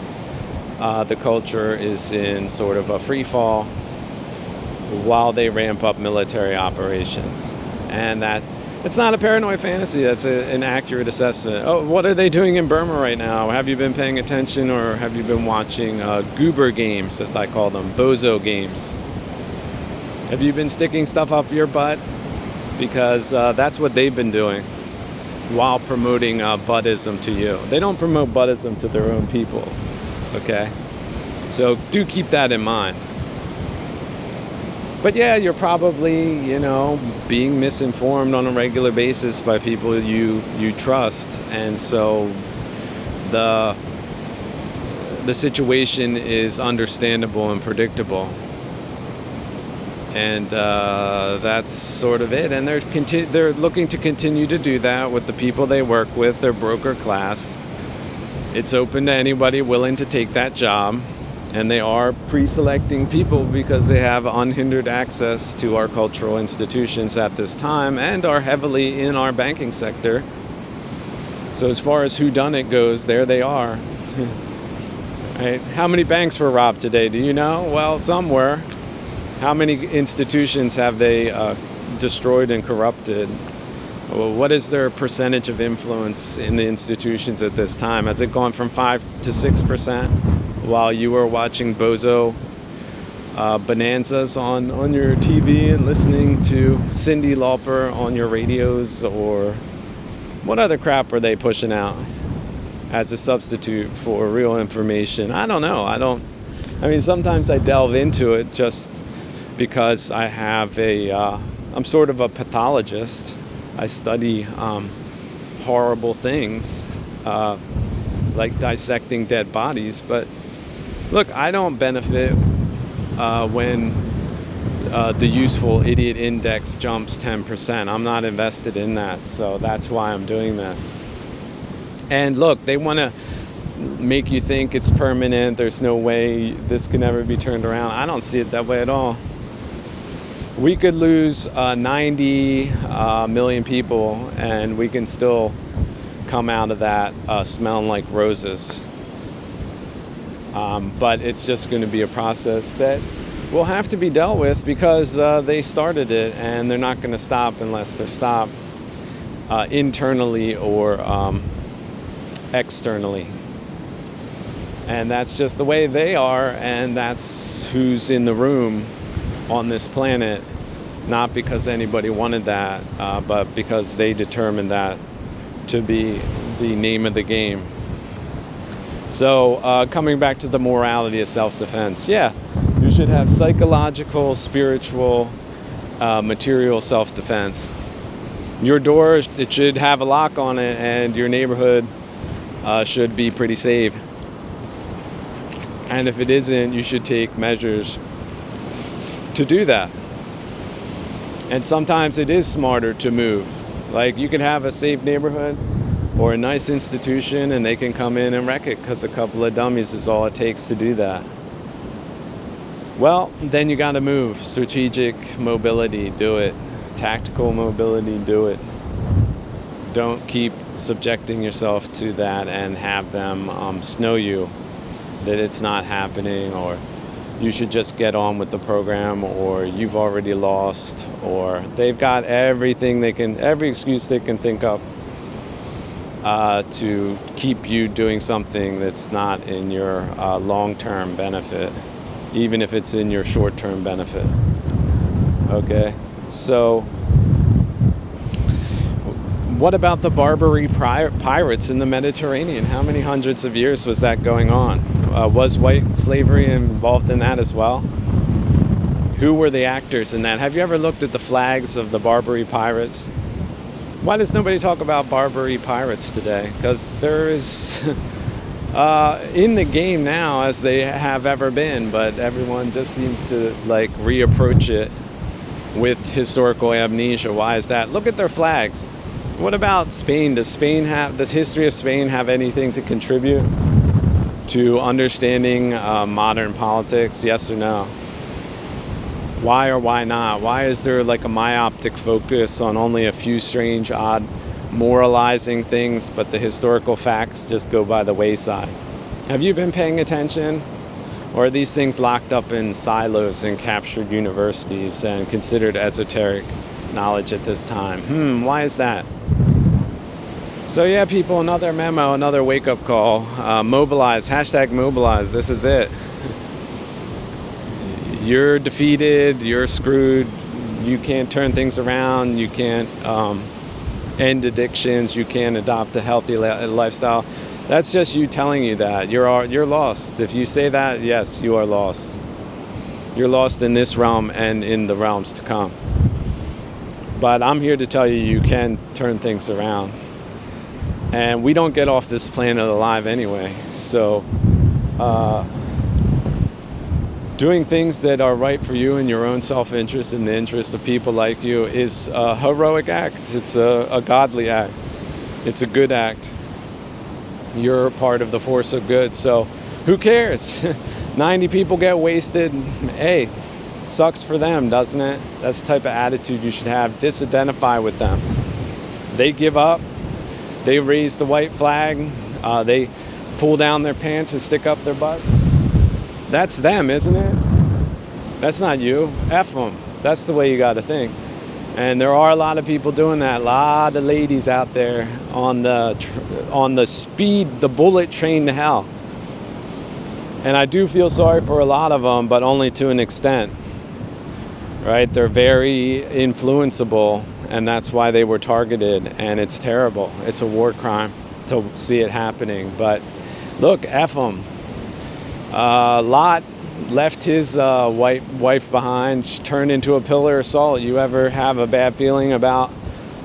The culture is in sort of a free fall while they ramp up military operations. And that it's not a paranoid fantasy. That's an accurate assessment. Oh, what are they doing in Burma right now? Have you been paying attention, or have you been watching goober games, as I call them, bozo games? Have you been sticking stuff up your butt? Because that's what they've been doing while promoting Buddhism to you. They don't promote Buddhism to their own people, okay? So do keep that in mind. But yeah, you're probably, being misinformed on a regular basis by people you trust. And so the situation is understandable and predictable. And that's sort of it. And they're looking to continue to do that with the people they work with, their broker class. It's open to anybody willing to take that job. And they are pre-selecting people because they have unhindered access to our cultural institutions at this time and are heavily in our banking sector. So as far as whodunit goes, there they are. Right? How many banks were robbed today? Do you know? Well, some were. How many institutions have they destroyed and corrupted? Well, what is their percentage of influence in the institutions at this time? Has it gone from 5 to 6%? While you were watching bozo bonanzas on your TV and listening to Cyndi Lauper on your radios, or what other crap are they pushing out as a substitute for real information? I don't know. I mean, sometimes I delve into it just because I have I'm sort of a pathologist. I study horrible things, like dissecting dead bodies, but look, I don't benefit when the useful idiot index jumps 10%. I'm not invested in that, so that's why I'm doing this. And look, they want to make you think it's permanent. There's no way this can ever be turned around. I don't see it that way at all. We could lose 90 million people, and we can still come out of that smelling like roses. But it's just going to be a process that will have to be dealt with because they started it, and they're not going to stop unless they're stopped internally or externally. And that's just the way they are, and that's who's in the room on this planet, not because anybody wanted that, but because they determined that to be the name of the game. So coming back to the morality of self-defense, yeah, you should have psychological, spiritual, material self-defense. Your door, it should have a lock on it, and your neighborhood should be pretty safe. And if it isn't, you should take measures to do that. And sometimes it is smarter to move. Like, you can have a safe neighborhood or a nice institution, and they can come in and wreck it because a couple of dummies is all it takes to do that. Well, then you got to move. Strategic mobility, do it. Tactical mobility, do it. Don't keep subjecting yourself to that and have them snow you that it's not happening, or you should just get on with the program, or you've already lost, or they've got every excuse they can think up to keep you doing something that's not in your long-term benefit, even if it's in your short-term benefit. Okay, so what about the Barbary pirates in the Mediterranean? How many hundreds of years was that going on? Was white slavery involved in that as well? Who were the actors in that? Have you ever looked at the flags of the Barbary pirates? Why does nobody talk about Barbary pirates today? Because there is in the game now as they have ever been, but everyone just seems to reapproach it with historical amnesia. Why is that? Look at their flags. What about Spain? Does history of Spain have anything to contribute to understanding modern politics? Yes or no? Why or why not? Why is there like a myopic focus on only a few strange, odd, moralizing things, but the historical facts just go by the wayside? Have you been paying attention? Or are these things locked up in silos in captured universities and considered esoteric knowledge at this time? Why is that? So yeah, people, another memo, another wake-up call. Mobilize, #mobilize, this is it. You're defeated, you're screwed, you can't turn things around, you can't end addictions, you can't adopt a healthy lifestyle. That's just you telling you that. You're lost. If you say that, yes, you are lost. You're lost in this realm and in the realms to come. But I'm here to tell you, you can turn things around. And we don't get off this planet alive anyway. So doing things that are right for you in your own self-interest and the interest of people like you is a heroic act. It's a godly act. It's a good act. You're part of the force of good. So who cares? 90 people get wasted. Hey, sucks for them, doesn't it? That's the type of attitude you should have. Disidentify with them. They give up. They raise the white flag. They pull down their pants and stick up their butts. That's them, isn't it? That's not you. F them. That's the way you got to think. And there are a lot of people doing that. A lot of ladies out there on the bullet train to hell. And I do feel sorry for a lot of them, but only to an extent. Right? They're very influenceable, and that's why they were targeted. And it's terrible. It's a war crime to see it happening. But look, F them. Lot left his white wife behind, turned into a pillar of salt. You ever have a bad feeling about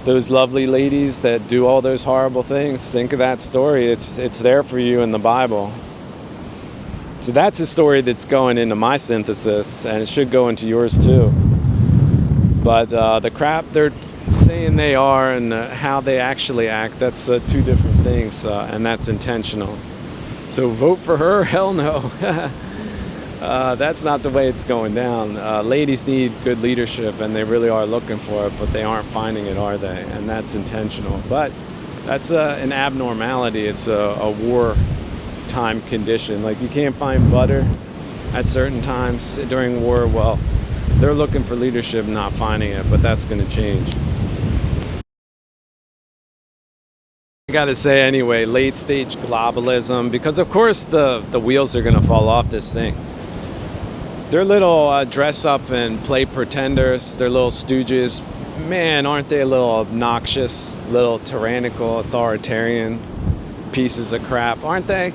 those lovely ladies that do all those horrible things? Think of that story. It's there for you in the Bible. So that's a story that's going into my synthesis, and it should go into yours too. But the crap they're saying they are and how they actually act, that's two different things, and that's intentional. So vote for her? Hell no. That's not the way it's going down. Ladies need good leadership, and they really are looking for it, but they aren't finding it, are they? And that's intentional. But that's an abnormality. It's a wartime condition. Like, you can't find butter at certain times during war. Well, they're looking for leadership, not finding it, but that's going to change. I gotta say anyway, late stage globalism, because of course the wheels are gonna fall off this thing. They're little dress up and play pretenders, they're little stooges. Man, aren't they a little obnoxious, little tyrannical, authoritarian pieces of crap, aren't they?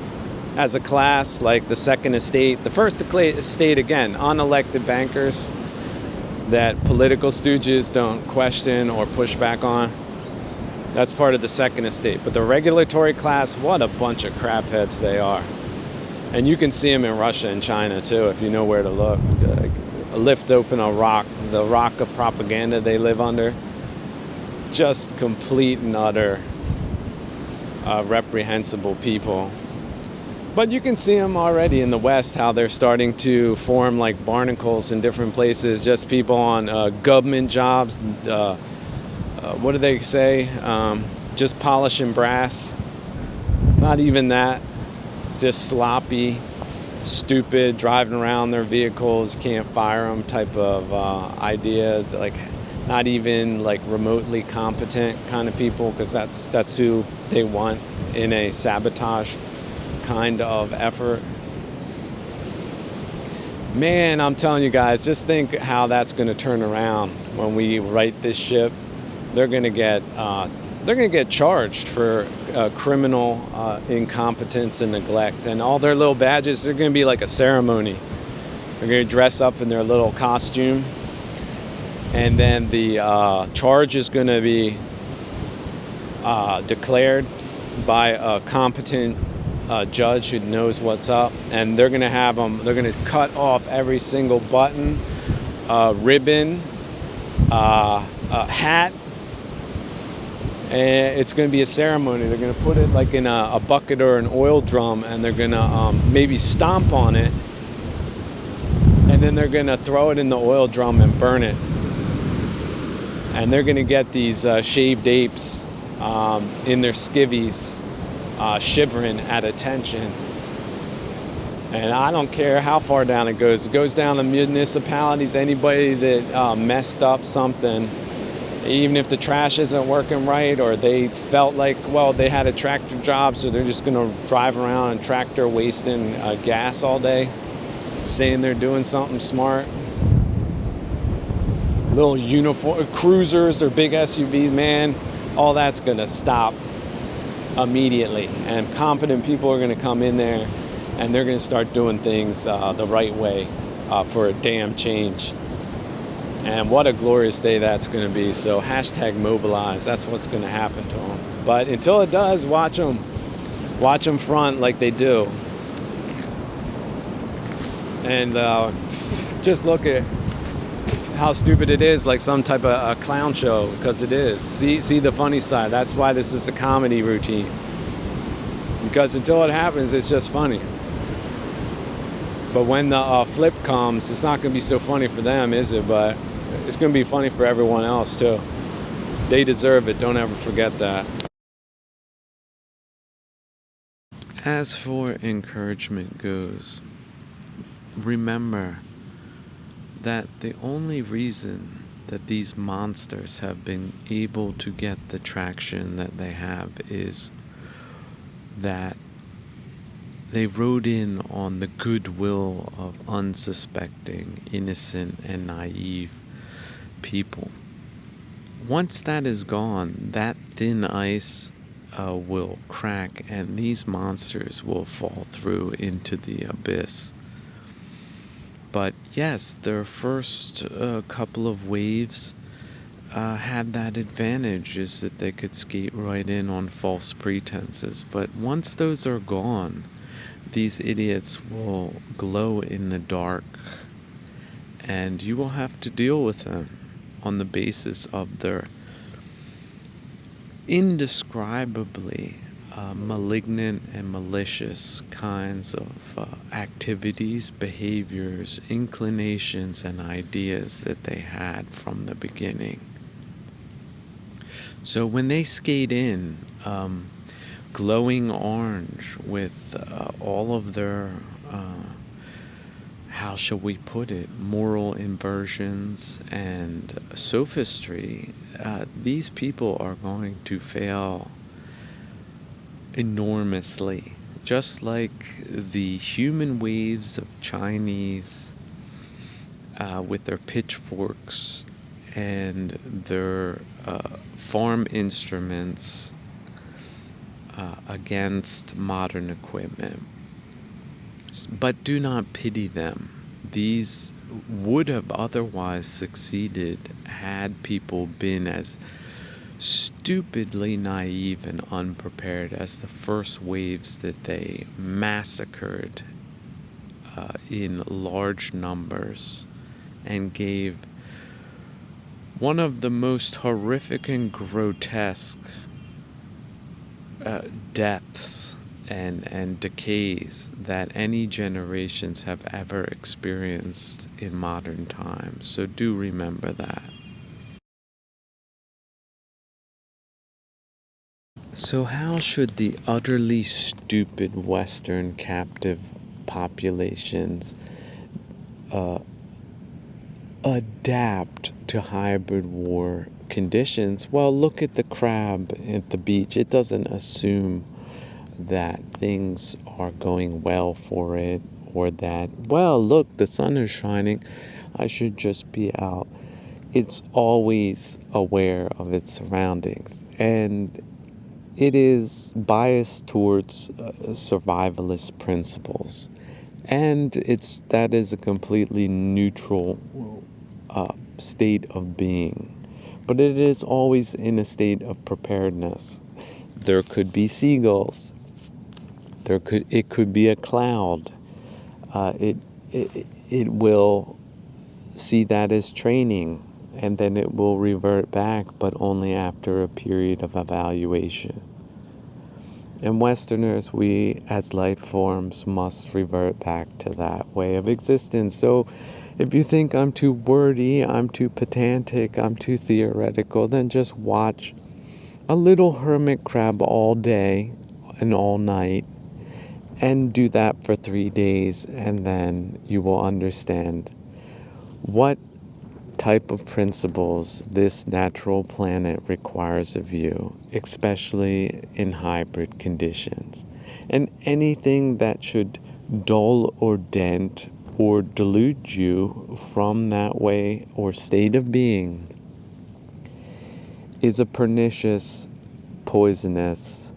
As a class, like the second estate, the first estate, again, unelected bankers that political stooges don't question or push back on. That's part of the second estate. But the regulatory class, what a bunch of crapheads they are. And you can see them in Russia and China too, if you know where to look. Lift open a rock, the rock of propaganda they live under. Just complete and utter reprehensible people. But you can see them already in the West, how they're starting to form like barnacles in different places, just people on government jobs, what do they say? Just polishing brass. Not even that. It's just sloppy, stupid, driving around their vehicles, you can't fire them type of idea. Like, not even like remotely competent kind of people, because that's who they want in a sabotage kind of effort. Man, I'm telling you guys, just think how that's going to turn around when we right this ship. They're going to get charged for criminal incompetence and neglect, and all their little badges. They're going to be like a ceremony. They're going to dress up in their little costume, and then the charge is going to be declared by a competent judge who knows what's up, and they're going to have them. They're going to cut off every single button, ribbon, a hat. And it's going to be a ceremony. They're going to put it like in a bucket or an oil drum, and they're going to maybe stomp on it, and then they're going to throw it in the oil drum and burn it. And they're going to get these shaved apes in their skivvies shivering at attention. And I don't care how far down it goes. It goes down to municipalities, anybody that messed up something, even if the trash isn't working right, or they felt like, well, they had a tractor job, so they're just going to drive around and tractor wasting gas all day, saying they're doing something smart. Little uniform cruisers or big SUVs, man, all that's going to stop immediately. And competent people are going to come in there, and they're going to start doing things the right way for a damn change. And what a glorious day that's going to be. So hashtag mobilize. That's what's going to happen to them. But until it does, watch them. Watch them front like they do. And just look at how stupid it is, like some type of a clown show, because it is. See the funny side. That's why this is a comedy routine. Because until it happens, it's just funny. But when the flip comes, it's not going to be so funny for them, is it? But it's going to be funny for everyone else, too. They deserve it. Don't ever forget that. As for encouragement goes, remember that the only reason that these monsters have been able to get the traction that they have is that they rode in on the goodwill of unsuspecting, innocent, and naive people. Once that is gone, that thin ice will crack, and these monsters will fall through into the abyss. But yes, their first couple of waves had that advantage, is that they could skate right in on false pretenses. But once those are gone, these idiots will glow in the dark, and you will have to deal with them on the basis of their indescribably malignant and malicious kinds of activities, behaviors, inclinations, and ideas that they had from the beginning. So when they skate in, glowing orange with all of their, how shall we put it, moral inversions and sophistry, these people are going to fail enormously. Just like the human waves of Chinese with their pitchforks and their farm instruments against modern equipment. But do not pity them. These would have otherwise succeeded had people been as stupidly naive and unprepared as the first waves that they massacred in large numbers and gave one of the most horrific and grotesque deaths and decays that any generations have ever experienced in modern times. So do remember that. So how should the utterly stupid Western captive populations adapt to hybrid war conditions? Well, look at the crab at the beach. It doesn't assume that things are going well for it, or that, well, look, the sun is shining, I should just be out. It's always aware of its surroundings, and it is biased towards survivalist principles. And that is a completely neutral state of being. But it is always in a state of preparedness. There could be seagulls. It could be a cloud. It will see that as training and then it will revert back, but only after a period of evaluation. And Westerners, we as life forms must revert back to that way of existence. So if you think I'm too wordy, I'm too pedantic, I'm too theoretical, then just watch a little hermit crab all day and all night, and do that for 3 days, and then you will understand what type of principles this natural planet requires of you, especially in hybrid conditions. And anything that should dull or dent or delude you from that way or state of being is a pernicious, poisonous,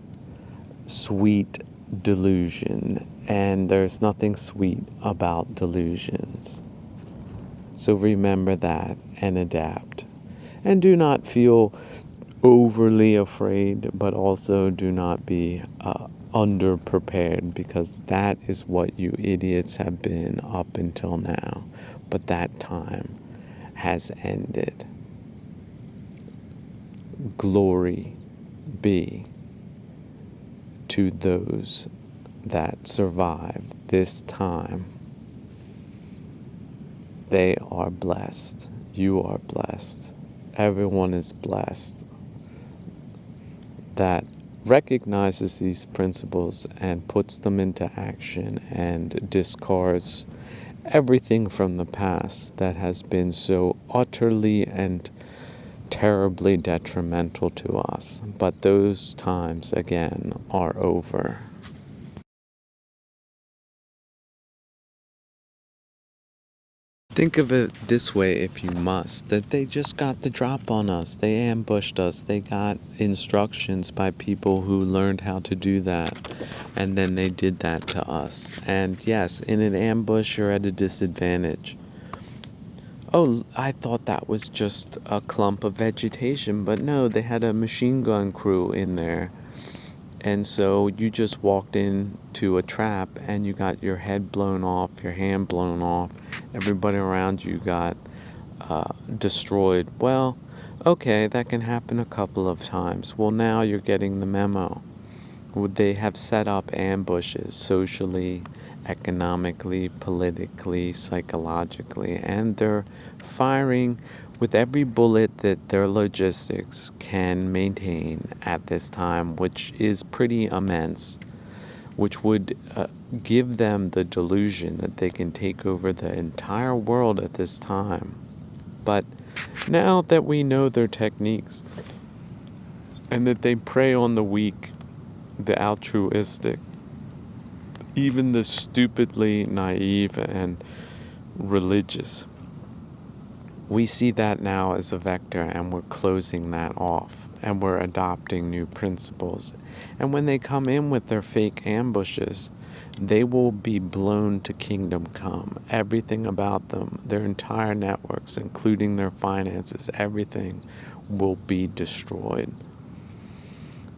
sweet delusion. And there's nothing sweet about delusions. So remember that and adapt. And do not feel overly afraid, but also do not be underprepared, because that is what you idiots have been up until now. But that time has ended. Glory be to those that survived this time. They are blessed. You are blessed. Everyone is blessed that recognizes these principles and puts them into action and discards everything from the past that has been so utterly and terribly detrimental to us. But those times, again, are over. Think of it this way, if you must, that they just got the drop on us. They ambushed us. They got instructions by people who learned how to do that. And then they did that to us. And yes, in an ambush, you're at a disadvantage. Oh, I thought that was just a clump of vegetation. But no, they had a machine gun crew in there. And so you just walked into a trap and you got your head blown off, your hand blown off, everybody around you got destroyed. Well, okay, that can happen a couple of times. Well, now you're getting the memo. Would they have set up ambushes socially, economically, politically, psychologically, and they're firing with every bullet that their logistics can maintain at this time, which is pretty immense, which would give them the delusion that they can take over the entire world at this time. But now that we know their techniques and that they prey on the weak, the altruistic, even the stupidly naive and religious, we see that now as a vector, and we're closing that off, and we're adopting new principles. And when they come in with their fake ambushes, they will be blown to kingdom come. Everything about them, their entire networks, including their finances, everything will be destroyed.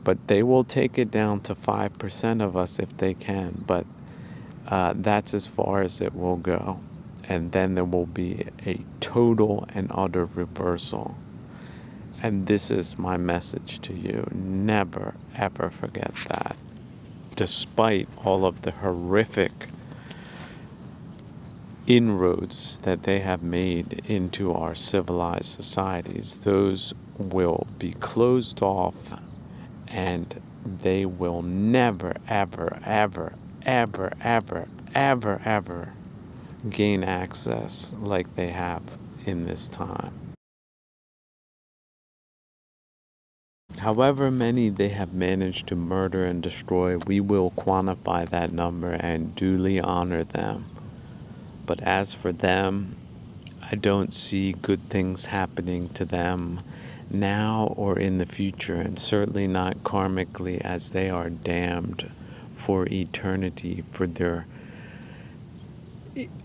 But they will take it down to 5% of us if they can, but that's as far as it will go. And then there will be a total and utter reversal. And this is my message to you. Never, ever forget that. Despite all of the horrific inroads that they have made into our civilized societies, those will be closed off, and they will never, ever, ever, ever, ever, ever, ever gain access like they have in this time. However many they have managed to murder and destroy, we will quantify that number and duly honor them. But as for them, I don't see good things happening to them now or in the future, and certainly not karmically, as they are damned for eternity for their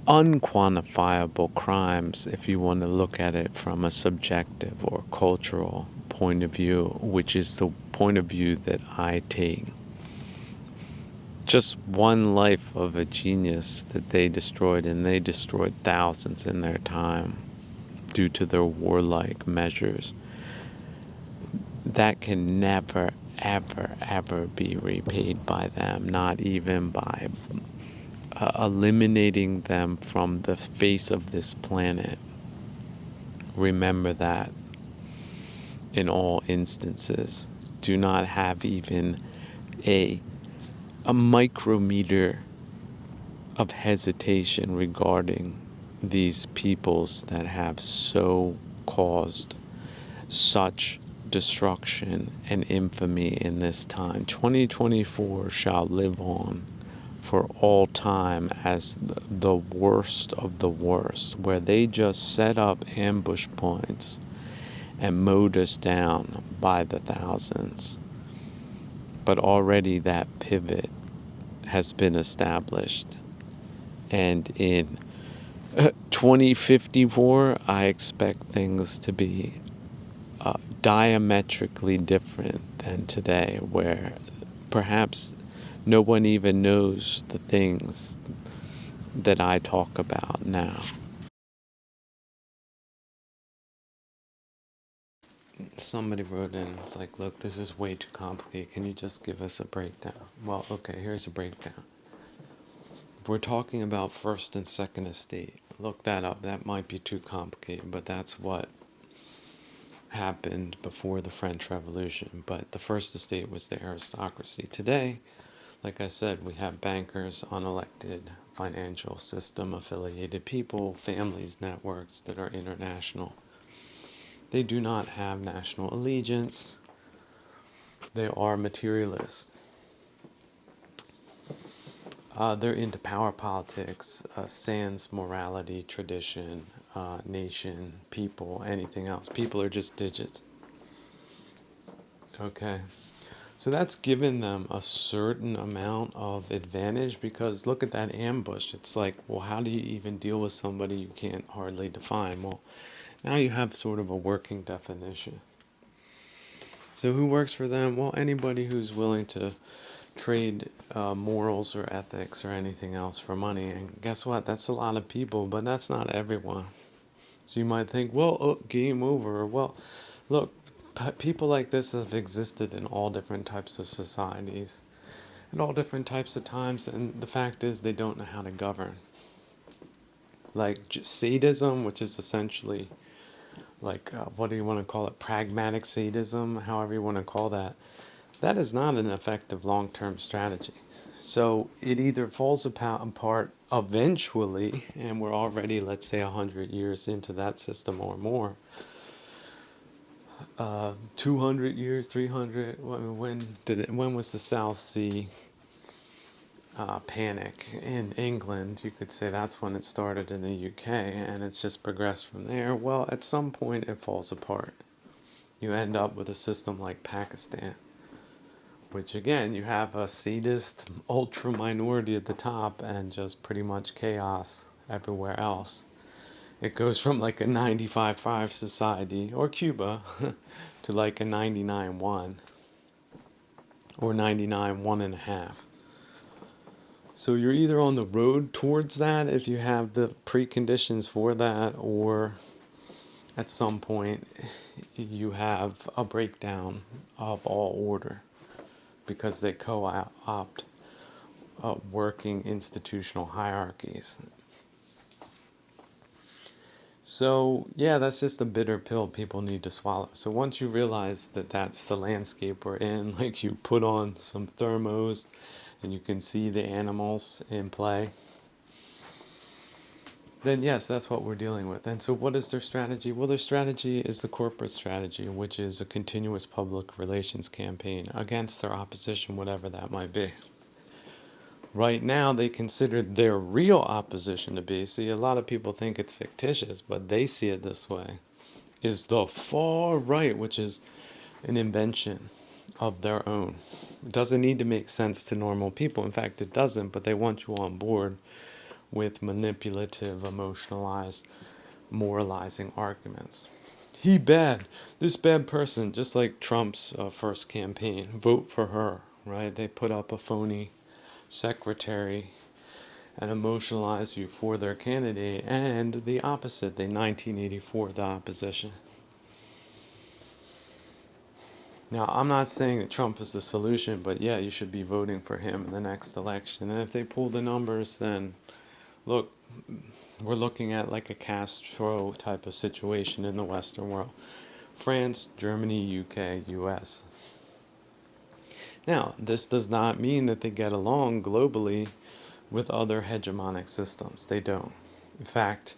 unquantifiable crimes, if you want to look at it from a subjective or cultural point of view, which is the point of view that I take. Just one life of a genius that they destroyed, and they destroyed thousands in their time. due to their warlike measures, that can never, ever, ever be repaid by them, not even by eliminating them from the face of this planet. Remember that in all instances. Do not have even a micrometer of hesitation regarding these peoples that have so caused such destruction and infamy in this time. 2024 shall live on for all time as the worst of the worst, where they just set up ambush points and mowed us down by the thousands. But already that pivot has been established. And in 2054, I expect things to be diametrically different than today, where perhaps no one even knows the things that I talk about now. Somebody wrote in, it's like, look, this is way too complicated. Can you just give us a breakdown? Well, okay, here's a breakdown. If we're talking about first and second estate, look that up. That might be too complicated, but that's what happened before the French Revolution. But the first estate was the aristocracy. Today, like I said, we have bankers, unelected, financial system affiliated people, families, networks that are international. They do not have national allegiance. They are materialists. They're into power politics, sans morality, tradition, nation, people, anything else. People are just digits. Okay. So that's given them a certain amount of advantage, because look at that ambush. It's like, well, how do you even deal with somebody you can't hardly define? Well, now you have sort of a working definition. So who works for them? Well, anybody who's willing to trade morals or ethics or anything else for money. And guess what? That's a lot of people, but that's not everyone. So you might think, well, oh, game over. Well, look, people like this have existed in all different types of societies, in all different types of times, and the fact is they don't know how to govern. Like sadism, which is essentially like, what do you want to call it? Pragmatic sadism, however you want to call that. That is not an effective long-term strategy. So it either falls apart eventually, and we're already, let's say, 100 years into that system or more. 200 years, 300. When was the South Sea panic in England? You could say that's when it started in the UK, and it's just progressed from there. Well, at some point it falls apart. You end up with a system like Pakistan, which again, you have a sadist ultra minority at the top and just pretty much chaos everywhere else. It goes from like a 95-5 society, or Cuba, to like a 99-1 or 99-1.5. So you're either on the road towards that if you have the preconditions for that, or at some point you have a breakdown of all order because they co-opt working institutional hierarchies. So, yeah, that's just a bitter pill people need to swallow. So once you realize that that's the landscape we're in, like you put on some thermos and you can see the animals in play, then yes, that's what we're dealing with. And so what is their strategy? Well, their strategy is the corporate strategy, which is a continuous public relations campaign against their opposition, whatever that might be. Right now, they consider their real opposition to be, see, a lot of people think it's fictitious, but they see it this way, is the far right, which is an invention of their own. It doesn't need to make sense to normal people. In fact, it doesn't, but they want you on board with manipulative, emotionalized, moralizing arguments. He bad, this bad person, just like Trump's first campaign, vote for her, right? They put up a phony secretary and emotionalize you for their candidate, and the opposite, the 1984, the opposition. Now, I'm not saying that Trump is the solution, but yeah, you should be voting for him in the next election. And if they pull the numbers, then look, we're looking at like a Castro type of situation in the Western world. France, Germany, UK, US. Now, this does not mean that they get along globally with other hegemonic systems. They don't. In fact,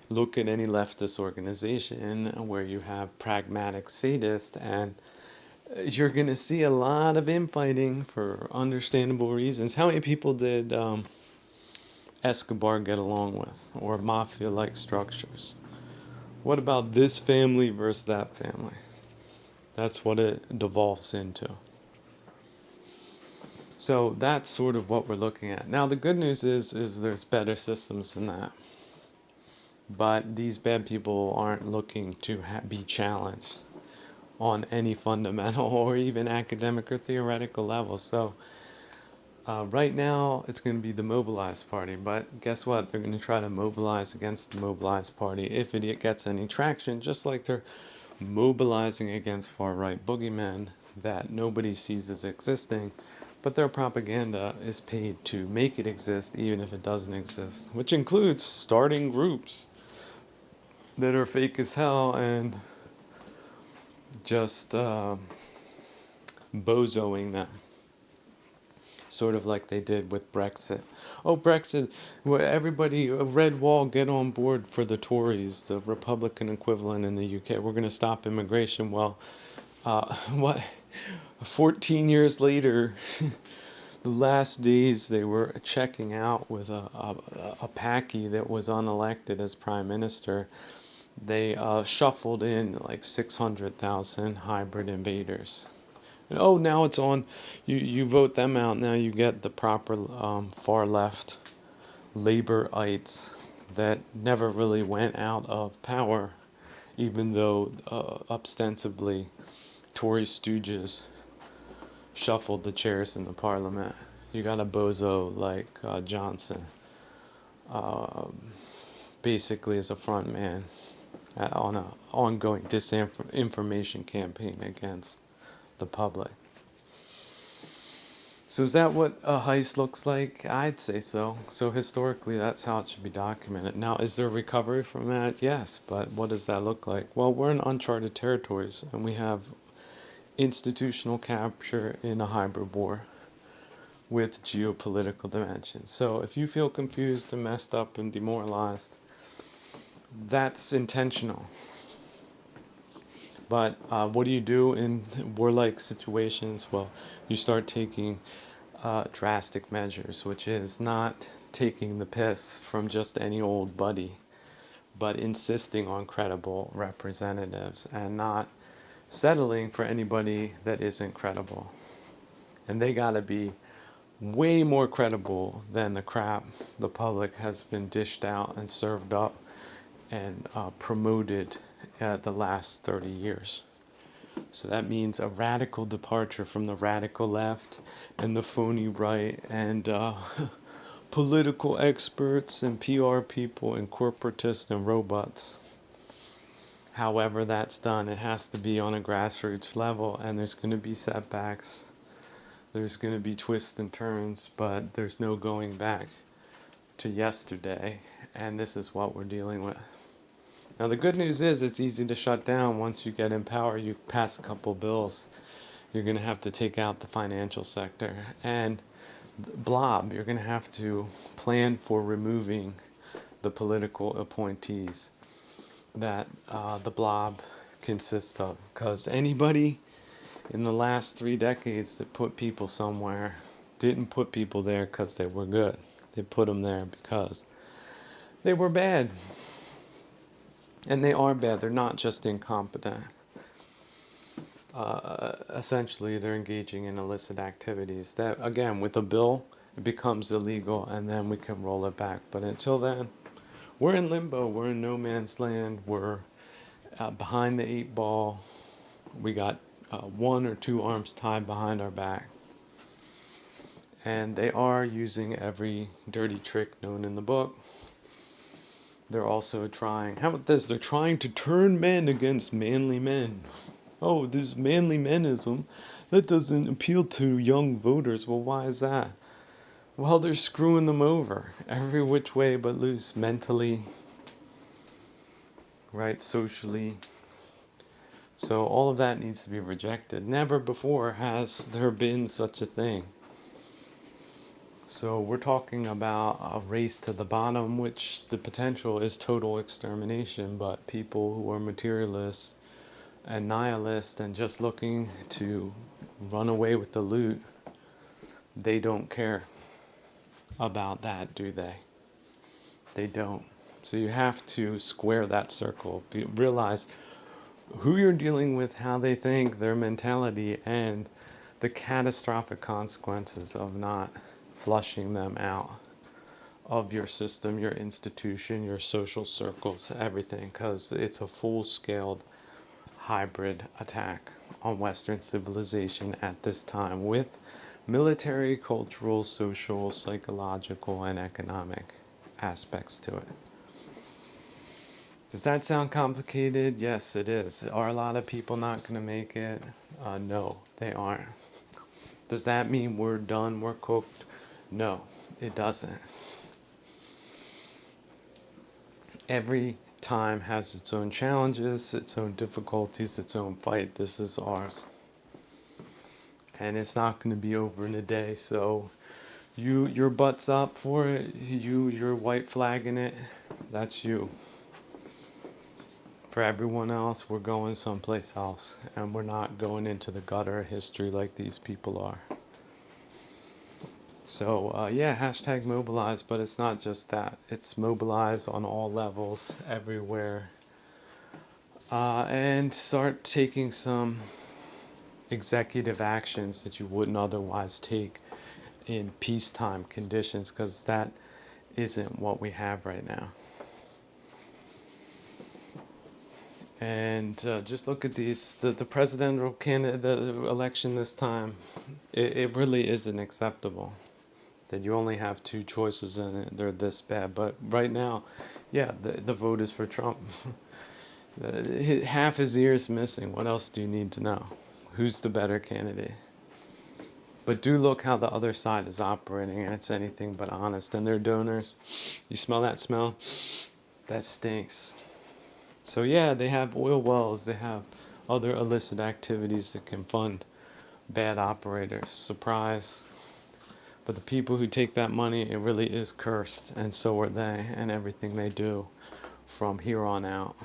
look at any leftist organization where you have pragmatic sadists, and you're going to see a lot of infighting for understandable reasons. How many people did Escobar get along with, or mafia-like structures? What about this family versus that family? That's what it devolves into. So that's sort of what we're looking at. Now the good news is there's better systems than that. But these bad people aren't looking to be challenged on any fundamental or even academic or theoretical level. So right now it's going to be the mobilized party, but guess what? They're going to try to mobilize against the mobilized party if it gets any traction, just like they're mobilizing against far-right boogeymen that nobody sees as existing, but their propaganda is paid to make it exist even if it doesn't exist, which includes starting groups that are fake as hell and just bozoing them, sort of like they did with Brexit. Oh, Brexit, well, everybody, a red wall, get on board for the Tories, the Republican equivalent in the UK. We're going to stop immigration. Well, what? 14 years later, the last days they were checking out with a packy that was unelected as prime minister. They shuffled in like 600,000 hybrid invaders. And, oh, now it's on. You vote them out. Now you get the proper far left Laborites that never really went out of power, even though ostensibly Tory stooges shuffled the chairs in the parliament. You got a bozo like Johnson, basically as a front man on an ongoing disinformation campaign against the public. So is that what a heist looks like? I'd say so. So historically, that's how it should be documented. Now, is there recovery from that? Yes, but what does that look like? Well, we're in uncharted territories, and we have institutional capture in a hybrid war with geopolitical dimensions. So if you feel confused and messed up and demoralized, that's intentional. But what do you do in warlike situations? Well, you start taking drastic measures, which is not taking the piss from just any old buddy, but insisting on credible representatives and not settling for anybody that isn't credible. And they got to be way more credible than the crap the public has been dished out and served up and promoted the last 30 years. So that means a radical departure from the radical left and the phony right and political experts and PR people and corporatists and robots. However that's done, it has to be on a grassroots level, and there's going to be setbacks. There's going to be twists and turns, but there's no going back to yesterday, and this is what we're dealing with. Now the good news is it's easy to shut down once you get in power. You pass a couple bills. You're going to have to take out the financial sector and blob. You're going to have to plan for removing the political appointees that the blob consists of, because anybody in the last 3 decades that put people somewhere didn't put people there because they were good. They put them there because they were bad. And they are bad. They're not just incompetent. Essentially, they're engaging in illicit activities that, again, with a bill, it becomes illegal, and then we can roll it back. But until then, we're in limbo. We're in no man's land. We're behind the 8 ball. We got 1 or 2 arms tied behind our back. And they are using every dirty trick known in the book. They're also trying, how about this? They're trying to turn men against manly men. Oh, there's manly menism. That doesn't appeal to young voters. Well, why is that? Well, they're screwing them over every which way but loose, mentally, right, socially. So all of that needs to be rejected. Never before has there been such a thing. So we're talking about a race to the bottom, which the potential is total extermination, but people who are materialists and nihilists and just looking to run away with the loot, they don't care about that, do they? They don't. So you have to square that circle. Realize who you're dealing with, how they think, their mentality, and the catastrophic consequences of not flushing them out of your system, your institution, your social circles, everything, because it's a full-scaled hybrid attack on Western civilization at this time with military, cultural, social, psychological, and economic aspects to it. Does that sound complicated? Yes, it is. Are a lot of people not going to make it? No, they aren't. Does that mean we're done, we're cooked? No, it doesn't. Every time has its own challenges, its own difficulties, its own fight. This is ours. And it's not going to be over in a day. So your butt's up for it. You're white flagging it. That's you. For everyone else, we're going someplace else. And we're not going into the gutter of history like these people are. So, yeah, hashtag mobilize, but it's not just that. It's mobilize on all levels, everywhere. And start taking some executive actions that you wouldn't otherwise take in peacetime conditions, because that isn't what we have right now. And just look at these, the presidential candidate, the election this time, it really isn't acceptable that you only have two choices and they're this bad. But right now, yeah, the vote is for Trump. Half his ears missing. What else do you need to know? Who's the better candidate? But do look how the other side is operating, and it's anything but honest. And their donors, you smell that smell? That stinks. So yeah, they have oil wells, they have other illicit activities that can fund bad operators. Surprise. But the people who take that money, it really is cursed, and so are they, and everything they do from here on out.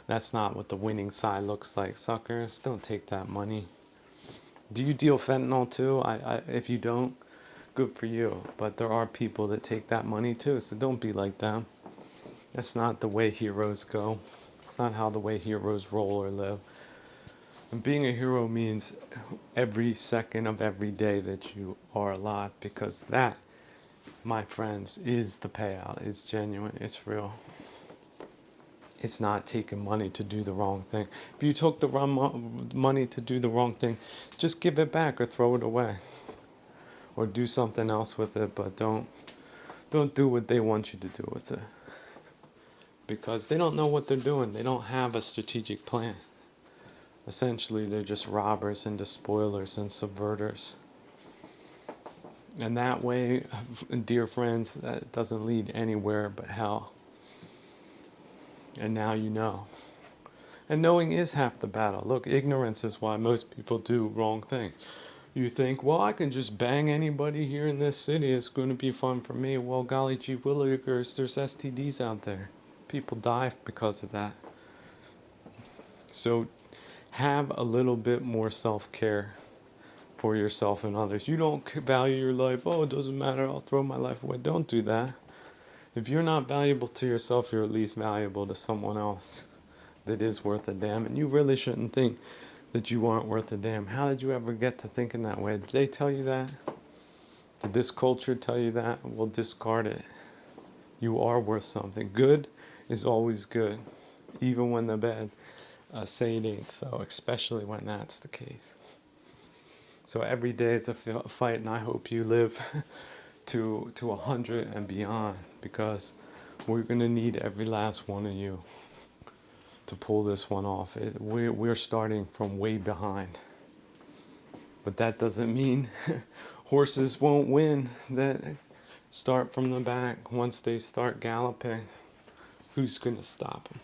That's not what the winning side looks like. Suckers, don't take that money. Do you deal fentanyl too? If you don't, good for you. But there are people that take that money too, so don't be like them. That's not the way heroes go. It's not how the way heroes roll or live. And being a hero means every second of every day that you are alive, because that, my friends, is the payout. It's genuine. It's real. It's not taking money to do the wrong thing. If you took the wrong money to do the wrong thing, just give it back or throw it away. Or do something else with it, but don't do what they want you to do with it. Because they don't know what they're doing. They don't have a strategic plan. Essentially, they're just robbers and despoilers and subverters. And that way, dear friends, that doesn't lead anywhere but hell. And now you know. And knowing is half the battle. Look, ignorance is why most people do wrong things. You think, well, I can just bang anybody here in this city. It's going to be fun for me. Well, golly gee willikers, there's STDs out there. People die because of that. So have a little bit more self-care for yourself and others. You don't value your life. Oh, it doesn't matter. I'll throw my life away. Don't do that. If you're not valuable to yourself, you're at least valuable to someone else that is worth a damn. And you really shouldn't think that you aren't worth a damn. How did you ever get to thinking that way? Did they tell you that? Did this culture tell you that? Well, discard it. You are worth something. Good is always good, even when the bad say it ain't so, especially when that's the case. So every day it's a fight, and I hope you live to 100 and beyond, because we're gonna need every last one of you to pull this one off. We're starting from way behind, but that doesn't mean horses won't win that start from the back. Once they start galloping, who's gonna stop them?